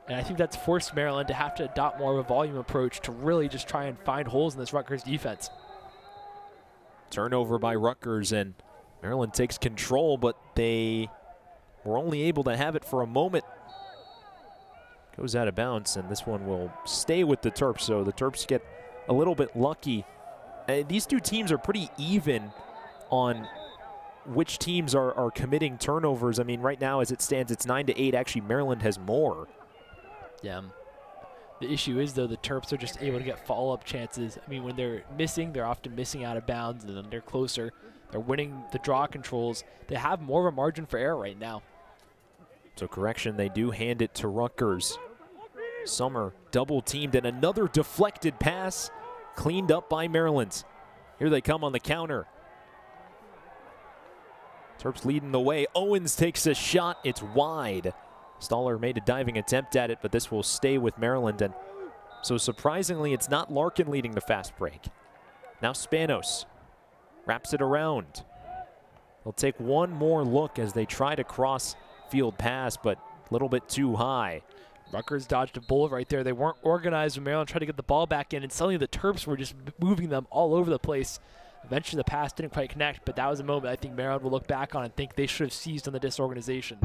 And I think that's forced Maryland to have to adopt more of a volume approach to really just try and find holes in this Rutgers defense. Turnover by Rutgers, and Maryland takes control, but they were only able to have it for a moment. Goes out of bounds, and this one will stay with the Terps, so the Terps get a little bit lucky. These two teams are pretty even on which teams are committing turnovers. I mean, right now as it stands, it's 9-8. Actually, Maryland has more. Yeah. The issue is, though, the Terps are just able to get follow-up chances. I mean, when they're missing, they're often missing out of bounds, and then they're closer. They're winning the draw controls. They have more of a margin for error right now. So correction, they do hand it to Rutgers. Summer double teamed and another deflected pass cleaned up by Maryland. Here they come on the counter. Terps leading the way. Owens takes a shot. It's wide. Stoller made a diving attempt at it, but this will stay with Maryland. And so surprisingly, it's not Larkin leading the fast break. Now Spanos wraps it around. They'll take one more look as they try to cross field pass, but a little bit too high. Rutgers dodged a bullet right there. They weren't organized when Maryland tried to get the ball back in, and suddenly the Terps were just moving them all over the place. Eventually the pass didn't quite connect, but that was a moment I think Maryland will look back on and think they should have seized on the disorganization.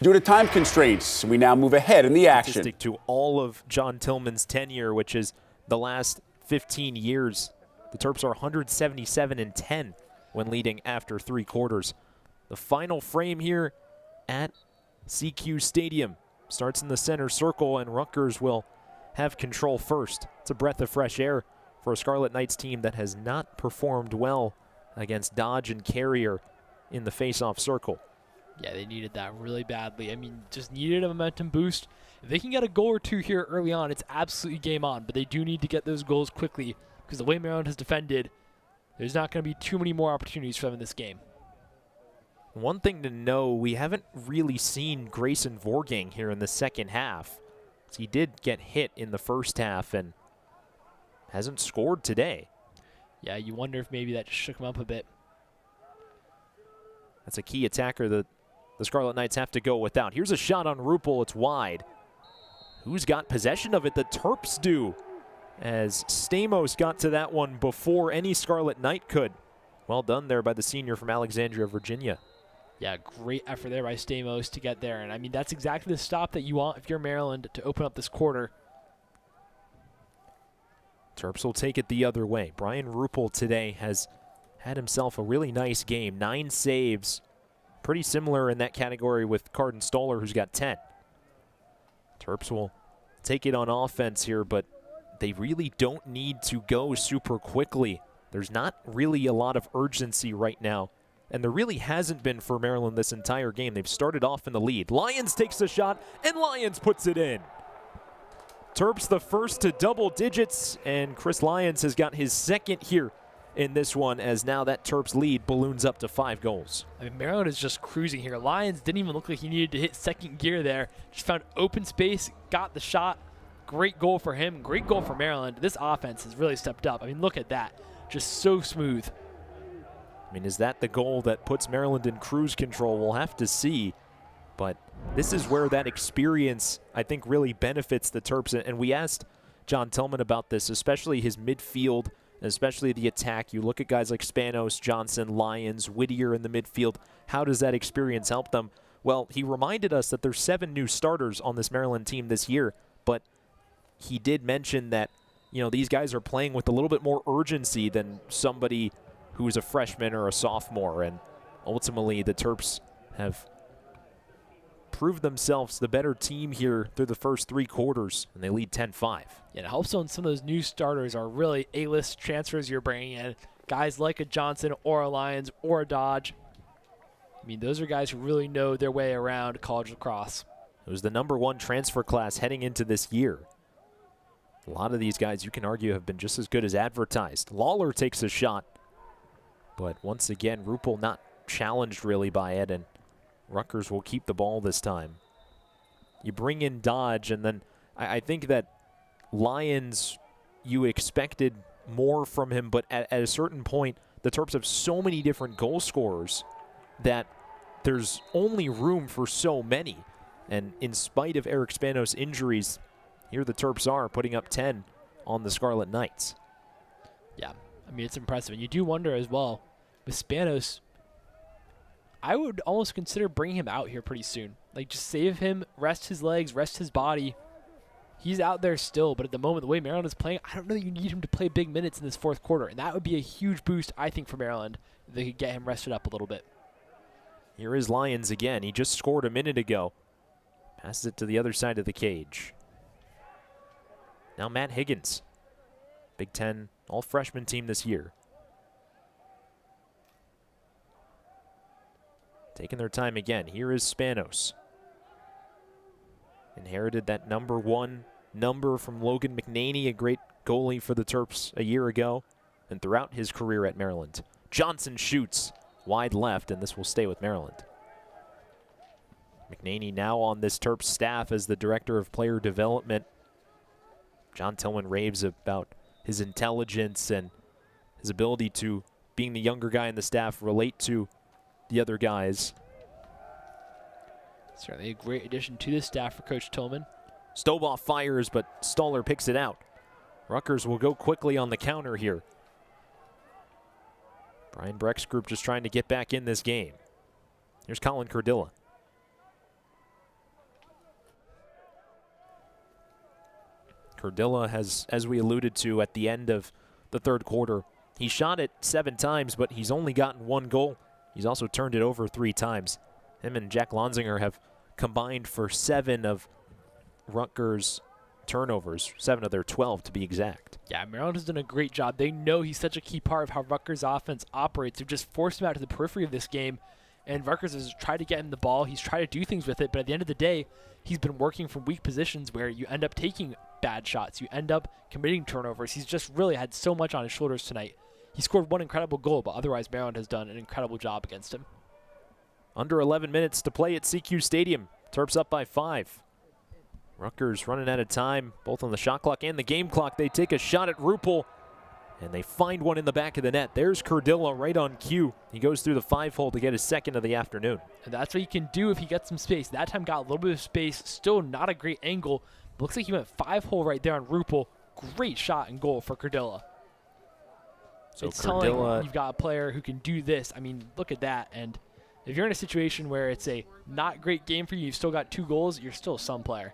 Due to time constraints, we now move ahead in the action. Statistic to all of John Tillman's tenure, which is the last 15 years. The Terps are 177-10 when leading after 3 quarters. The final frame here at CQ Stadium starts in the center circle, and Rutgers will have control first. It's a breath of fresh air for a Scarlet Knights team that has not performed well against Dodge and Carrier in the face-off circle. Yeah, they needed that really badly. I mean, just needed a momentum boost. If they can get a goal or two here early on, it's absolutely game on, but they do need to get those goals quickly because the way Maryland has defended, there's not going to be too many more opportunities for them in this game. One thing to know, we haven't really seen Grayson Vorgang here in the second half. He did get hit in the first half and hasn't scored today. Yeah, you wonder if maybe that just shook him up a bit. That's a key attacker that the Scarlet Knights have to go without. Here's a shot on Ruppel. It's wide. Who's got possession of it? The Terps do, as Stamos got to that one before any Scarlet Knight could. Well done there by the senior from Alexandria, Virginia. Yeah, great effort there by Stamos to get there. And, I mean, that's exactly the stop that you want if you're Maryland to open up this quarter. Terps will take it the other way. Brian Ruppel today has had himself a really nice game. 9 saves. Pretty similar in that category with Carden Stoller, who's got 10. Terps will take it on offense here, but they really don't need to go super quickly. There's not really a lot of urgency right now, and there really hasn't been for Maryland this entire game. They've started off in the lead. Lyons takes the shot, and Lyons puts it in. Terps the first to double digits, and Chris Lyons has got his second here in this one, as now that Terps lead balloons up to 5 goals. I mean, Maryland is just cruising here. Lyons didn't even look like he needed to hit second gear there. Just found open space, got the shot. Great goal for him, great goal for Maryland. This offense has really stepped up. I mean, look at that. Just so smooth. I mean, is that the goal that puts Maryland in cruise control? We'll have to see. But this is where that experience, I think, really benefits the Terps. And we asked John Tillman about this, especially his midfield, especially the attack. You look at guys like Spanos, Johnson, Lyons, Whittier in the midfield. How does that experience help them? Well, he reminded us that there's 7 new starters on this Maryland team this year, but he did mention that, you know, these guys are playing with a little bit more urgency than somebody who's a freshman or a sophomore, and ultimately the Terps have proved themselves the better team here through the first 3 quarters, and they lead 10-5. Yeah, it helps when some of those new starters are really A-list transfers you're bringing in. Guys like a Johnson or a Lyons or a Dodge. I mean, those are guys who really know their way around college lacrosse. It was the #1 transfer class heading into this year. A lot of these guys, you can argue, have been just as good as advertised. Lawler takes a shot, but once again, Ruppel not challenged really by it, and Rutgers will keep the ball this time. You bring in Dodge, and then I think that Lyons, you expected more from him, but at a certain point, the Terps have so many different goal scorers that there's only room for so many. And in spite of Eric Spanos' injuries, here the Terps are putting up 10 on the Scarlet Knights. Yeah, I mean, it's impressive. And you do wonder as well, with Spanos, I would almost consider bringing him out here pretty soon. Like, just save him, rest his legs, rest his body. He's out there still, but at the moment, the way Maryland is playing, I don't know that you need him to play big minutes in this fourth quarter, and that would be a huge boost, I think, for Maryland if they could get him rested up a little bit. Here is Lyons again. He just scored a minute ago. Passes it to the other side of the cage. Now Matt Higgins. Big Ten all-freshman team this year. Taking their time again. Here is Spanos. Inherited that #1 number from Logan McNaney, a great goalie for the Terps a year ago and throughout his career at Maryland. Johnson shoots wide left, and this will stay with Maryland. McNaney now on this Terps staff as the director of player development. John Tillman raves about his intelligence and his ability to, being the younger guy in the staff, relate to the other guys. Certainly a great addition to the staff for Coach Tillman. Stovall fires, but Stoller picks it out. Rutgers will go quickly on the counter here. Brian Breck's group just trying to get back in this game. Here's Colin Cardilla. Cardilla has, as we alluded to at the end of the third quarter, he shot it 7 times, but he's only gotten 1 goal. He's also turned it over 3 times. Him and Jack Lonsinger have combined for 7 of Rutgers' turnovers, 7 of their 12 to be exact. Yeah, Maryland has done a great job. They know he's such a key part of how Rutgers' offense operates. They've just forced him out to the periphery of this game, and Rutgers has tried to get him the ball. He's tried to do things with it, but at the end of the day, he's been working from weak positions where you end up taking bad shots. You end up committing turnovers. He's just really had so much on his shoulders tonight. He scored 1 incredible goal, but otherwise Maryland has done an incredible job against him. Under 11 minutes to play at CQ Stadium. Terps up by 5. Rutgers running out of time, both on the shot clock and the game clock. They take a shot at Ruppel, and they find one in the back of the net. There's Cardilla right on cue. He goes through the 5-hole to get his 2nd of the afternoon. And that's what he can do if he gets some space. That time got a little bit of space, still not a great angle. Looks like he went 5-hole right there on Ruppel. Great shot and goal for Cardilla. So it's Cardilla, telling you've got a player who can do this. I mean, look at that. And if you're in a situation where it's a not great game for you, you've still got 2 goals, you're still some player.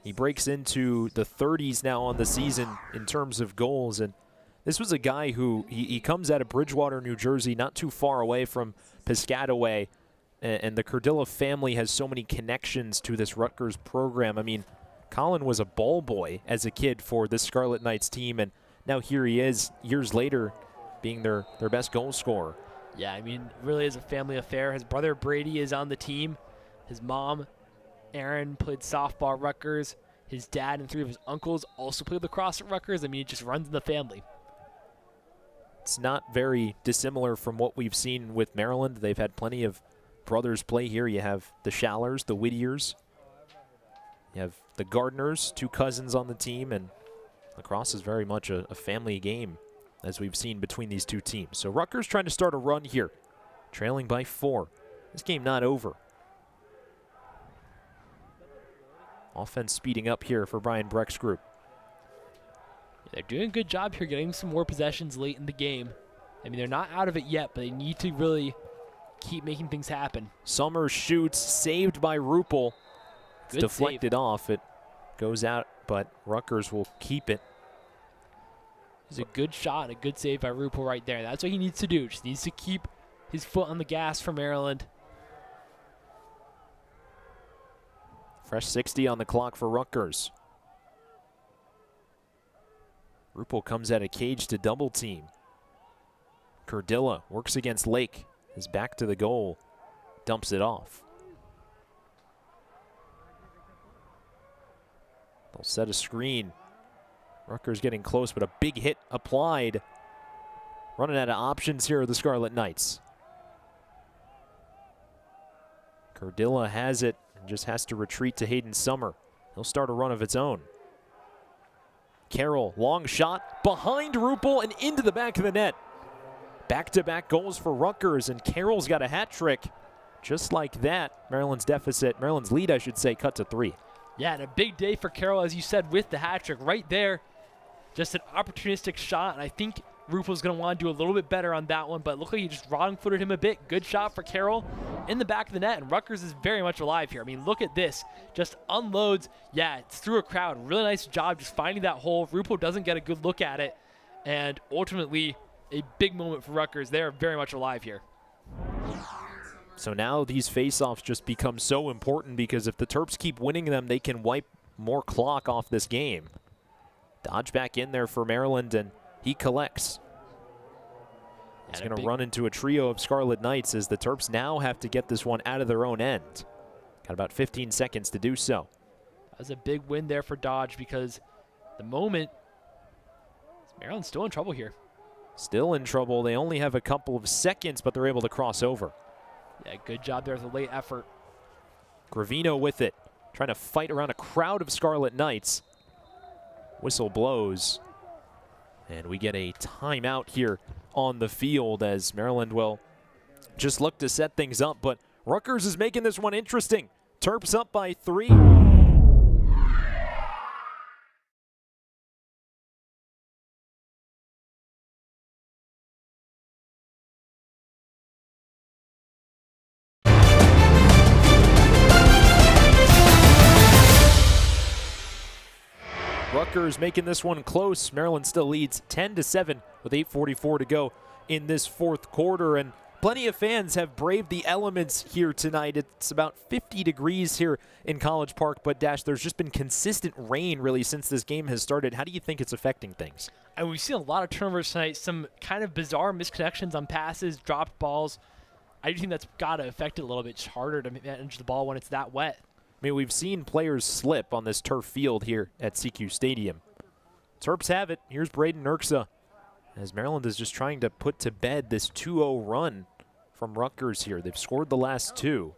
he breaks into the 30s now on the season in terms of goals. And this was a guy who, he comes out of Bridgewater, New Jersey, not too far away from Piscataway. And the Cardilla family has so many connections to this Rutgers program. I mean, Colin was a ball boy as a kid for this Scarlet Knights team, and now here he is years later being their best goal scorer. Yeah, I mean, really is a family affair. His brother Brady is on the team. His mom, Erin, played softball at Rutgers. His dad and 3 of his uncles also played lacrosse at Rutgers. I mean, it just runs in the family. It's not very dissimilar from what we've seen with Maryland. They've had plenty of brothers play here. You have the Schallers, the Whittiers. You have the Gardners, 2 cousins on the team, and lacrosse is very much a family game, as we've seen between these 2 teams. So Rutgers trying to start a run here, trailing by 4. This game not over. Offense speeding up here for Brian Breck's group. They're doing a good job here getting some more possessions late in the game. I mean, they're not out of it yet, but they need to really keep making things happen. Summers shoots, saved by Ruppel. It's deflected off. It goes out, but Rutgers will keep it. It's a good shot, a good save by Ruppel right there. That's what he needs to do. Just needs to keep his foot on the gas for Maryland. Fresh 60 on the clock for Rutgers. Ruppel comes out of cage to double team. Cardilla works against Lake. Is back to the goal. Dumps it off. They'll set a screen. Rutgers getting close, but a big hit applied. Running out of options here are the Scarlet Knights. Cardilla has it and just has to retreat to Hayden Summer. He'll start a run of its own. Carroll, long shot, behind Ruppel and into the back of the net. Back-to-back goals for Rutgers, and Carroll's got a hat trick. Just like that, Maryland's lead, I should say, cut to 3. Yeah, and a big day for Carroll, as you said, with the hat trick right there. Just an opportunistic shot, and I think Rupel's going to want to do a little bit better on that one, but it looked like he just wrong-footed him a bit. Good shot for Carroll in the back of the net, and Rutgers is very much alive here. I mean, look at this. Just unloads. Yeah, it's through a crowd. Really nice job just finding that hole. Rupel doesn't get a good look at it, and ultimately a big moment for Rutgers. They're very much alive here. So now these face-offs just become so important because if the Terps keep winning them, they can wipe more clock off this game. Dodge back in there for Maryland, and he collects. He's going to run into a trio of Scarlet Knights as the Terps now have to get this one out of their own end. Got about 15 seconds to do so. That was a big win there for Dodge because the moment, Maryland's still in trouble here. Still in trouble. They only have a couple of seconds, but they're able to cross over. Yeah, good job there with the late effort. Gravino with it, trying to fight around a crowd of Scarlet Knights. Whistle blows, and we get a timeout here on the field as Maryland will just look to set things up, but Rutgers is making this one interesting. Terps up by 3. Rutgers making this one close. Maryland still leads 10-7 with 8:44 to go in this fourth quarter, and plenty of fans have braved the elements here tonight. It's about 50 degrees here in College Park, but Dash, there's just been consistent rain really since this game has started. How do you think it's affecting things? And we've seen a lot of turnovers tonight, some kind of bizarre misconnections on passes, dropped balls. I do think that's got to affect it a little bit. It's harder to manage the ball when it's that wet. I mean, we've seen players slip on this turf field here at CQ Stadium. Terps have it. Here's Braden Urksa as Maryland is just trying to put to bed this 2-0 run from Rutgers here. They've scored the last 2.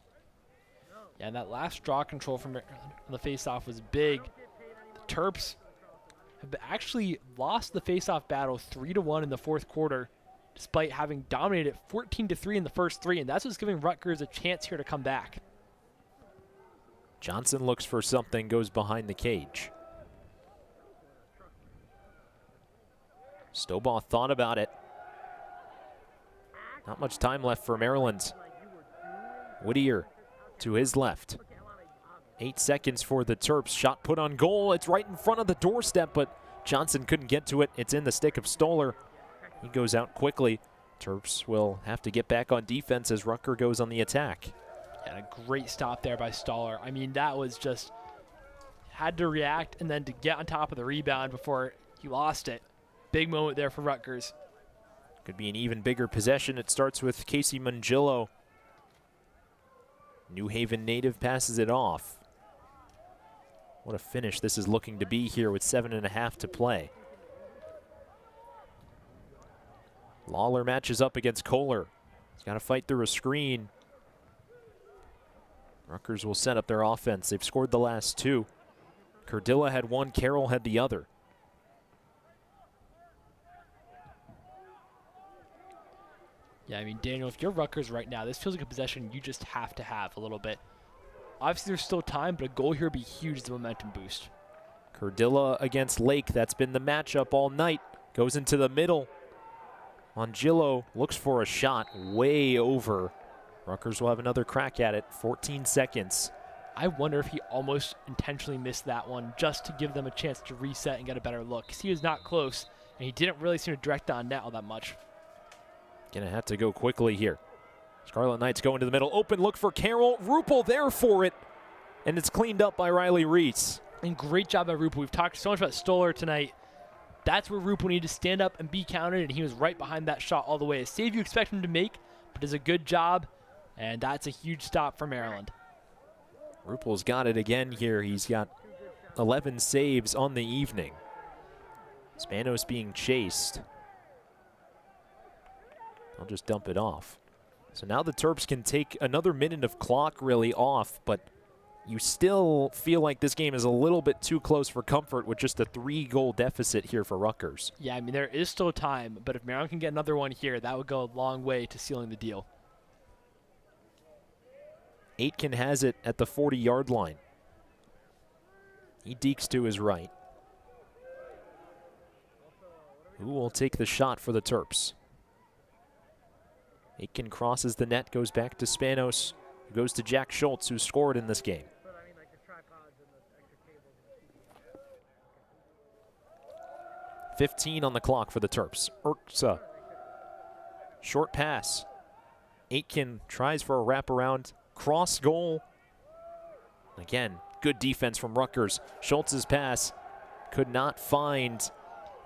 Yeah, and that last draw control from on the faceoff was big. The Terps have actually lost the faceoff battle 3-1 in the fourth quarter, despite having dominated 14-3 in the first 3, and that's what's giving Rutgers a chance here to come back. Johnson looks for something, goes behind the cage. Stobaugh thought about it. Not much time left for Maryland. Whittier to his left. 8 seconds for the Terps. Shot put on goal. It's right in front of the doorstep, but Johnson couldn't get to it. It's in the stick of Stoller. He goes out quickly. Terps will have to get back on defense as Rutgers goes on the attack. And a great stop there by Stoller. I mean, that was just, had to react and then to get on top of the rebound before he lost it. Big moment there for Rutgers. Could be an even bigger possession. It starts with Casey Mangillo. New Haven native passes it off. What a finish this is looking to be here with 7.5 to play. Lawler matches up against Kohler. He's got to fight through a screen. Rutgers will set up their offense. They've scored the last 2. Cardilla had 1, Carroll had the other. Yeah, I mean, Daniel, if you're Rutgers right now, this feels like a possession you just have to have a little bit. Obviously, there's still time, but a goal here would be huge as a momentum boost. Cardilla against Lake. That's been the matchup all night. Goes into the middle. Mangillo looks for a shot way over. Rutgers will have another crack at it. 14 seconds. I wonder if he almost intentionally missed that one just to give them a chance to reset and get a better look. Because he was not close, and he didn't really seem to direct on net all that much. Gonna have to go quickly here. Scarlet Knights go into the middle. Open look for Carroll. Rupel there for it. And it's cleaned up by Riley Reese. And great job by Rupel. We've talked so much about Stoller tonight. That's where Rupel needed to stand up and be counted, and he was right behind that shot all the way. A save you expect him to make, but does a good job. And that's a huge stop for Maryland. Rupel's got it again here. He's got 11 saves on the evening. Spanos being chased. I'll just dump it off. So now the Terps can take another minute of clock really off, but you still feel like this game is a little bit too close for comfort with just a 3-goal deficit here for Rutgers. Yeah, I mean, there is still time, but if Maryland can get another one here, that would go a long way to sealing the deal. Aitken has it at the 40-yard line. He dekes to his right. Who will take the shot for the Terps? Aitken crosses the net, goes back to Spanos, who goes to Jack Schultz, who scored in this game. 15 on the clock for the Terps. Urksa. Short pass. Aitken tries for a wraparound. Cross goal. Again, good defense from Rutgers. Schultz's pass could not find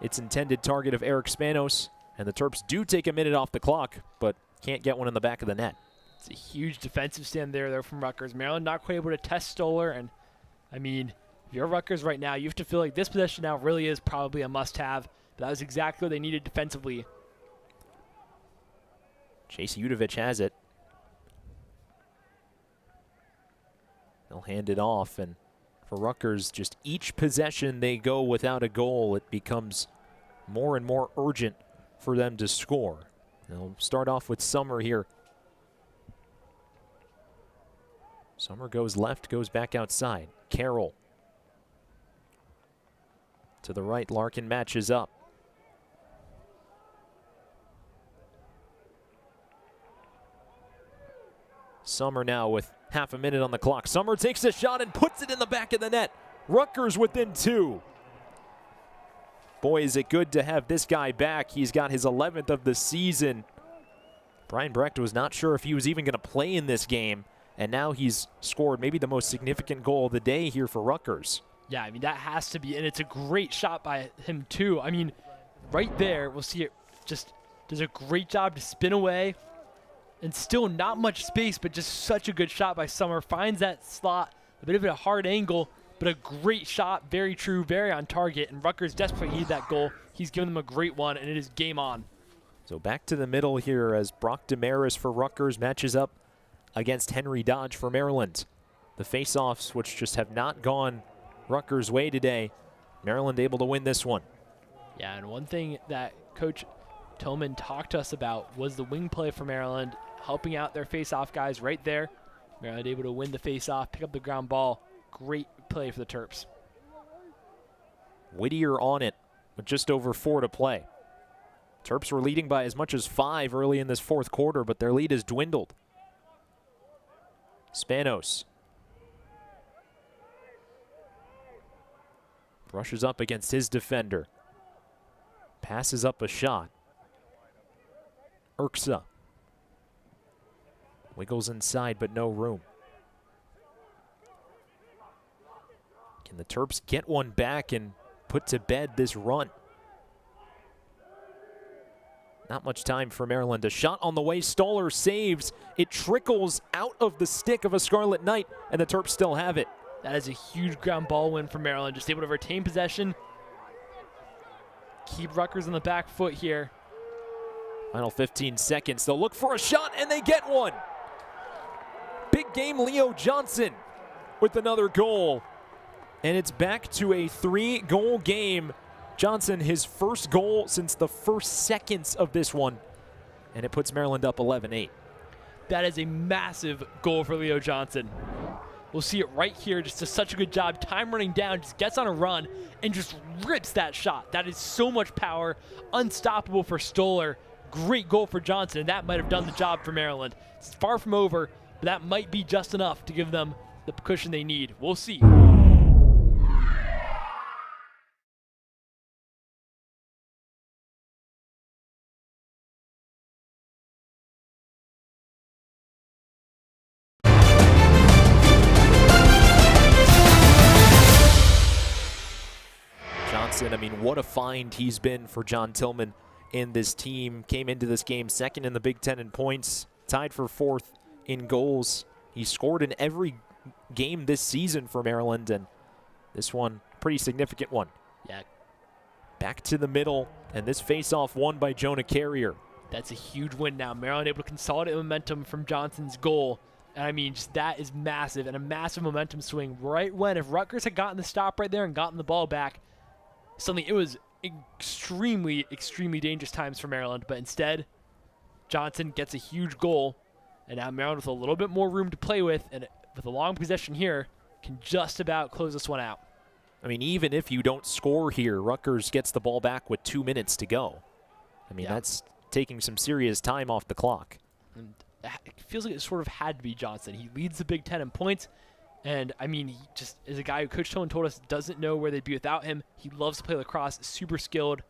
its intended target of Eric Spanos. And the Terps do take a minute off the clock, but can't get one in the back of the net. It's a huge defensive stand there from Rutgers. Maryland not quite able to test Stoller, and I mean, if you're Rutgers right now, you have to feel like this possession now really is probably a must-have. But that was exactly what they needed defensively. Chase Udovich has it. They'll hand it off, and for Rutgers, just each possession they go without a goal, it becomes more and more urgent for them to score. They'll start off with Summer here. Summer goes left, goes back outside. Carroll. To the right, Larkin matches up. Summer now with half a minute on the clock. Summer takes a shot and puts it in the back of the net. Rutgers within 2. Boy, is it good to have this guy back. He's got his 11th of the season. Brian Brecht was not sure if he was even going to play in this game, and now he's scored maybe the most significant goal of the day here for Rutgers. Yeah, I mean, that has to be, and it's a great shot by him too. I mean, right there, we'll see it just does a great job to spin away, and still not much space, but just such a good shot by Summer. Finds that slot, a bit of a hard angle, but a great shot, very true, very on target, and Rutgers desperately need that goal. He's given them a great one, and it is game on. So back to the middle here as Brock Damaris for Rutgers matches up against Henry Dodge for Maryland. The face-offs, which just have not gone Rutgers' way today. Maryland able to win this one. Yeah, and one thing that Coach Tillman talked to us about was the wing play for Maryland, helping out their face-off guys right there. Maryland able to win the face-off, pick up the ground ball. Great play for the Terps. Whittier on it with just over 4 to play. Terps were leading by as much as 5 early in this fourth quarter, but their lead has dwindled. Spanos brushes up against his defender. Passes up a shot. Urksa wiggles inside, but no room. Can the Terps get one back and put to bed this run? Not much time for Maryland. A shot on the way. Stoller saves. It trickles out of the stick of a Scarlet Knight, and the Terps still have it. That is a huge ground ball win for Maryland. Just able to retain possession. Keep Rutgers on the back foot here. Final 15 seconds. They'll look for a shot, and they get one. Big game Leo Johnson with another goal. And it's back to a 3-goal game. Johnson, his first goal since the first seconds of this one. And it puts Maryland up 11-8. That is a massive goal for Leo Johnson. We'll see it right here. Just does such a good job. Time running down, just gets on a run and just rips that shot. That is so much power. Unstoppable for Stoller. Great goal for Johnson, and that might have done the job for Maryland. It's far from over, but that might be just enough to give them the cushion they need. We'll see. I mean, what a find he's been for John Tillman in this team. Came into this game second in the Big Ten in points, tied for 4th in goals. He scored in every game this season for Maryland, and this one, pretty significant one. Yeah. Back to the middle, and this face-off won by Jonah Carrier. That's a huge win now. Maryland able to consolidate momentum from Johnson's goal. And I mean, just that is massive, and a massive momentum swing right when, if Rutgers had gotten the stop right there and gotten the ball back, suddenly it was extremely, extremely dangerous times for Maryland. But instead, Johnson gets a huge goal, and now Maryland with a little bit more room to play with, and with a long possession here, can just about close this one out. I mean, even if you don't score here, Rutgers gets the ball back with 2 minutes to go. I mean, that's taking some serious time off the clock. And it feels like it sort of had to be Johnson. He leads the Big Ten in points. And, I mean, he just is a guy who Coach Tillman told us doesn't know where they'd be without him. He loves to play lacrosse, super skilled,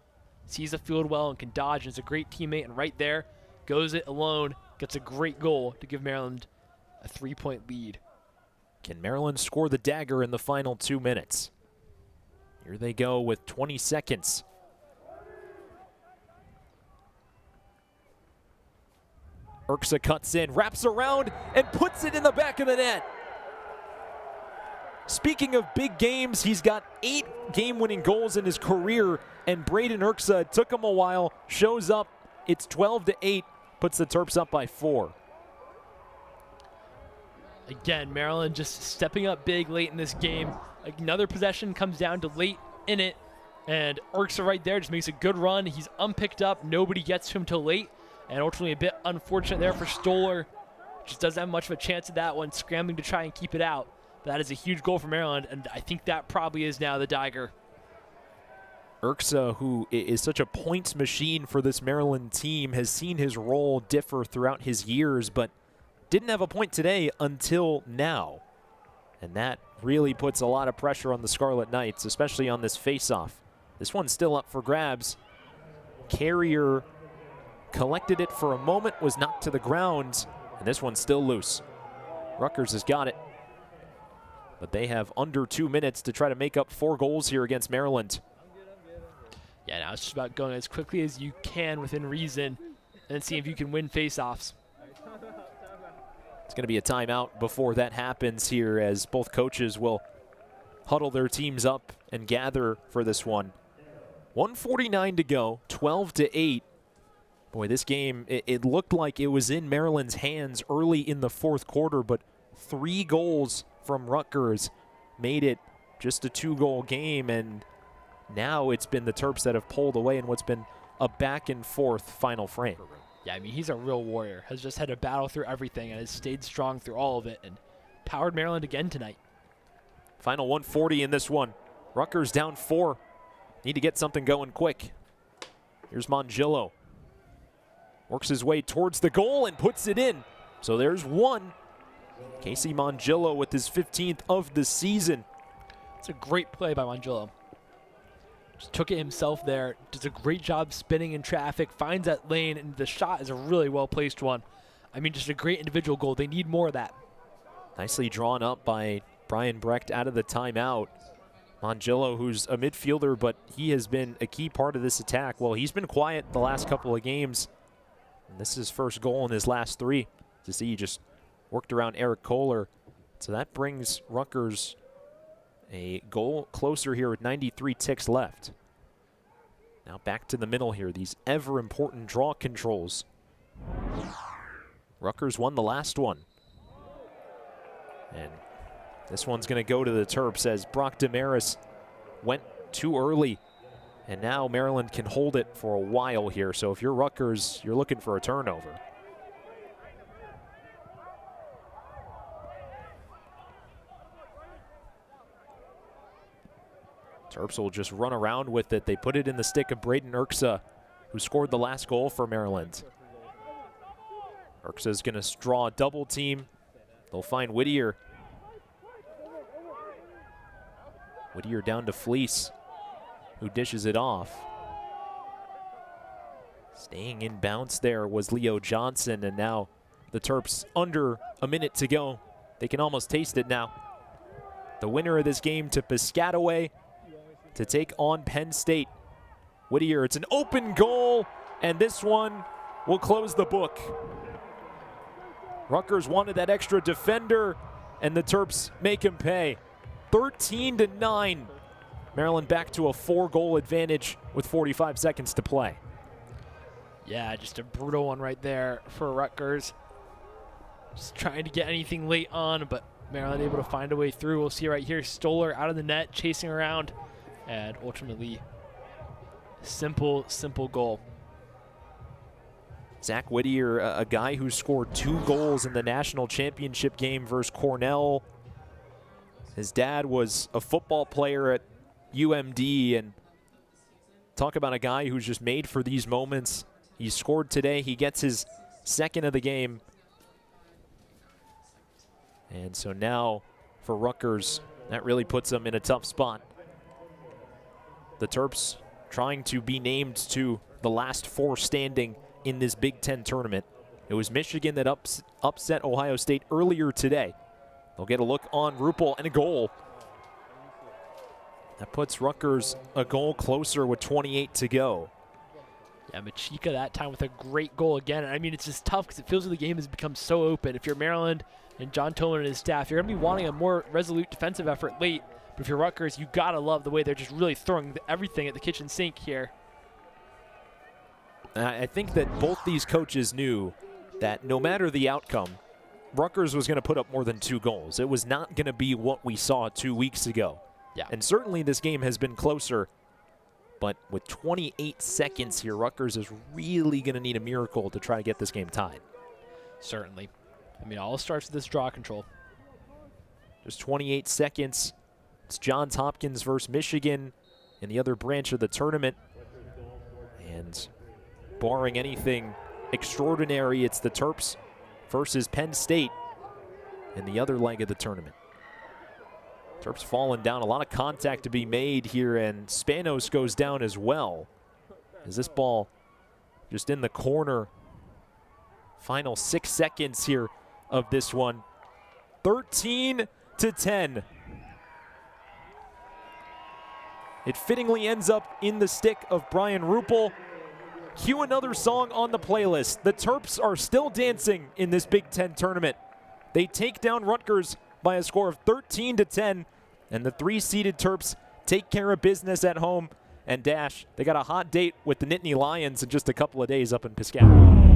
sees the field well and can dodge, and is a great teammate. And right there, goes it alone, gets a great goal to give Maryland a 3-point lead. Can Maryland score the dagger in the final 2 minutes? Here they go with 20 seconds. Urksa cuts in, wraps around, and puts it in the back of the net. Speaking of big games, he's got 8 game-winning goals in his career, and Braden Urksa, it took him a while, shows up. It's 12-8, puts the Terps up by 4. Again, Maryland just stepping up big late in this game. Another possession comes down to late in it, and Urksa right there just makes a good run. He's unpicked up. Nobody gets to him till late, and ultimately a bit unfortunate there for Stoller. Just doesn't have much of a chance at that one, scrambling to try and keep it out. But that is a huge goal for Maryland, and I think that probably is now the dagger. Urksa, who is such a points machine for this Maryland team, has seen his role differ throughout his years, but didn't have a point today until now. And that really puts a lot of pressure on the Scarlet Knights, especially on this face-off. This one's still up for grabs. Carrier collected it for a moment, was knocked to the ground, and this one's still loose. Rutgers has got it. But they have under 2 minutes to try to make up 4 goals here against Maryland. Yeah, now it's just about going as quickly as you can within reason and seeing if you can win face-offs. It's going to be a timeout before that happens here, as both coaches will huddle their teams up and gather for this one. 1:49 to go, 12-8. Boy, this game, it looked like it was in Maryland's hands early in the fourth quarter, but 3 goals from Rutgers made it just a 2-goal game, and now it's been the Terps that have pulled away in what's been a back-and-forth final frame. Yeah, I mean, he's a real warrior. Has just had to battle through everything and has stayed strong through all of it and powered Maryland again tonight. Final 1:40 in this one. Rutgers down 4. Need to get something going quick. Here's Mongillo. Works his way towards the goal and puts it in. So there's 1. Casey Mongillo with his 15th of the season. It's a great play by Mongillo. Just took it himself there, does a great job spinning in traffic, finds that lane, and the shot is a really well-placed one. I mean, just a great individual goal. They need more of that. Nicely drawn up by Brian Brecht out of the timeout. Mongillo, who's a midfielder, but he has been a key part of this attack. Well, he's been quiet the last couple of games. And this is his first goal in his last 3. To see, he just worked around Eric Kohler. So that brings Rutgers a goal closer here with 93 ticks left. Now back to the middle here, these ever-important draw controls. Rutgers won the last one. And this one's going to go to the Terps as Brock Damaris went too early. And now Maryland can hold it for a while here. So if you're Rutgers, you're looking for a turnover. Terps will just run around with it. They put it in the stick of Braden Urksa, who scored the last goal for Maryland. Urksa's going to draw a double team. They'll find Whittier. Whittier down to Fleece, who dishes it off. Staying in bounce there was Leo Johnson, and now the Terps under a minute to go. They can almost taste it now. The winner of this game to Piscataway to take on Penn State. Whittier, it's an open goal, and this one will close the book. Rutgers wanted that extra defender, and the Terps make him pay. 13-9. Maryland back to a 4-goal advantage with 45 seconds to play. Yeah, just a brutal one right there for Rutgers. Just trying to get anything late on, but Maryland able to find a way through. We'll see right here, Stoller out of the net, chasing around. And ultimately, simple goal. Zach Whittier, a guy who scored 2 goals in the national championship game versus Cornell. His dad was a football player at UMD, and talk about a guy who's just made for these moments. He scored today. He gets his second of the game. And so now for Rutgers, that really puts them in a tough spot. The Terps trying to be named to the last 4 standing in this Big Ten tournament. It was Michigan that upset Ohio State earlier today. They'll get a look on Ruppel and a goal. That puts Rutgers a goal closer with 28 to go. Yeah, Machika that time with a great goal again. I mean, it's just tough because it feels like the game has become so open. If you're Maryland and John Tillman and his staff, you're going to be wanting a more resolute defensive effort late. But if you're Rutgers, you got to love the way they're just really throwing everything at the kitchen sink here. I think that both these coaches knew that no matter the outcome, Rutgers was going to put up more than 2 goals. It was not going to be what we saw 2 weeks ago. Yeah. And certainly this game has been closer. But with 28 seconds here, Rutgers is really going to need a miracle to try to get this game tied. Certainly. I mean, all starts with this draw control. Just 28 seconds. It's Johns Hopkins versus Michigan in the other branch of the tournament. And barring anything extraordinary, it's the Terps versus Penn State in the other leg of the tournament. Terps falling down, a lot of contact to be made here, and Spanos goes down as well. Is this ball just in the corner? Final 6 seconds here of this one. 13-10. It fittingly ends up in the stick of Brian Ruppel. Cue another song on the playlist. The Terps are still dancing in this Big Ten tournament. They take down Rutgers by a score of 13-10, and the 3-seeded Terps take care of business at home. And Dash, they got a hot date with the Nittany Lions in just a couple of days up in Piscataway.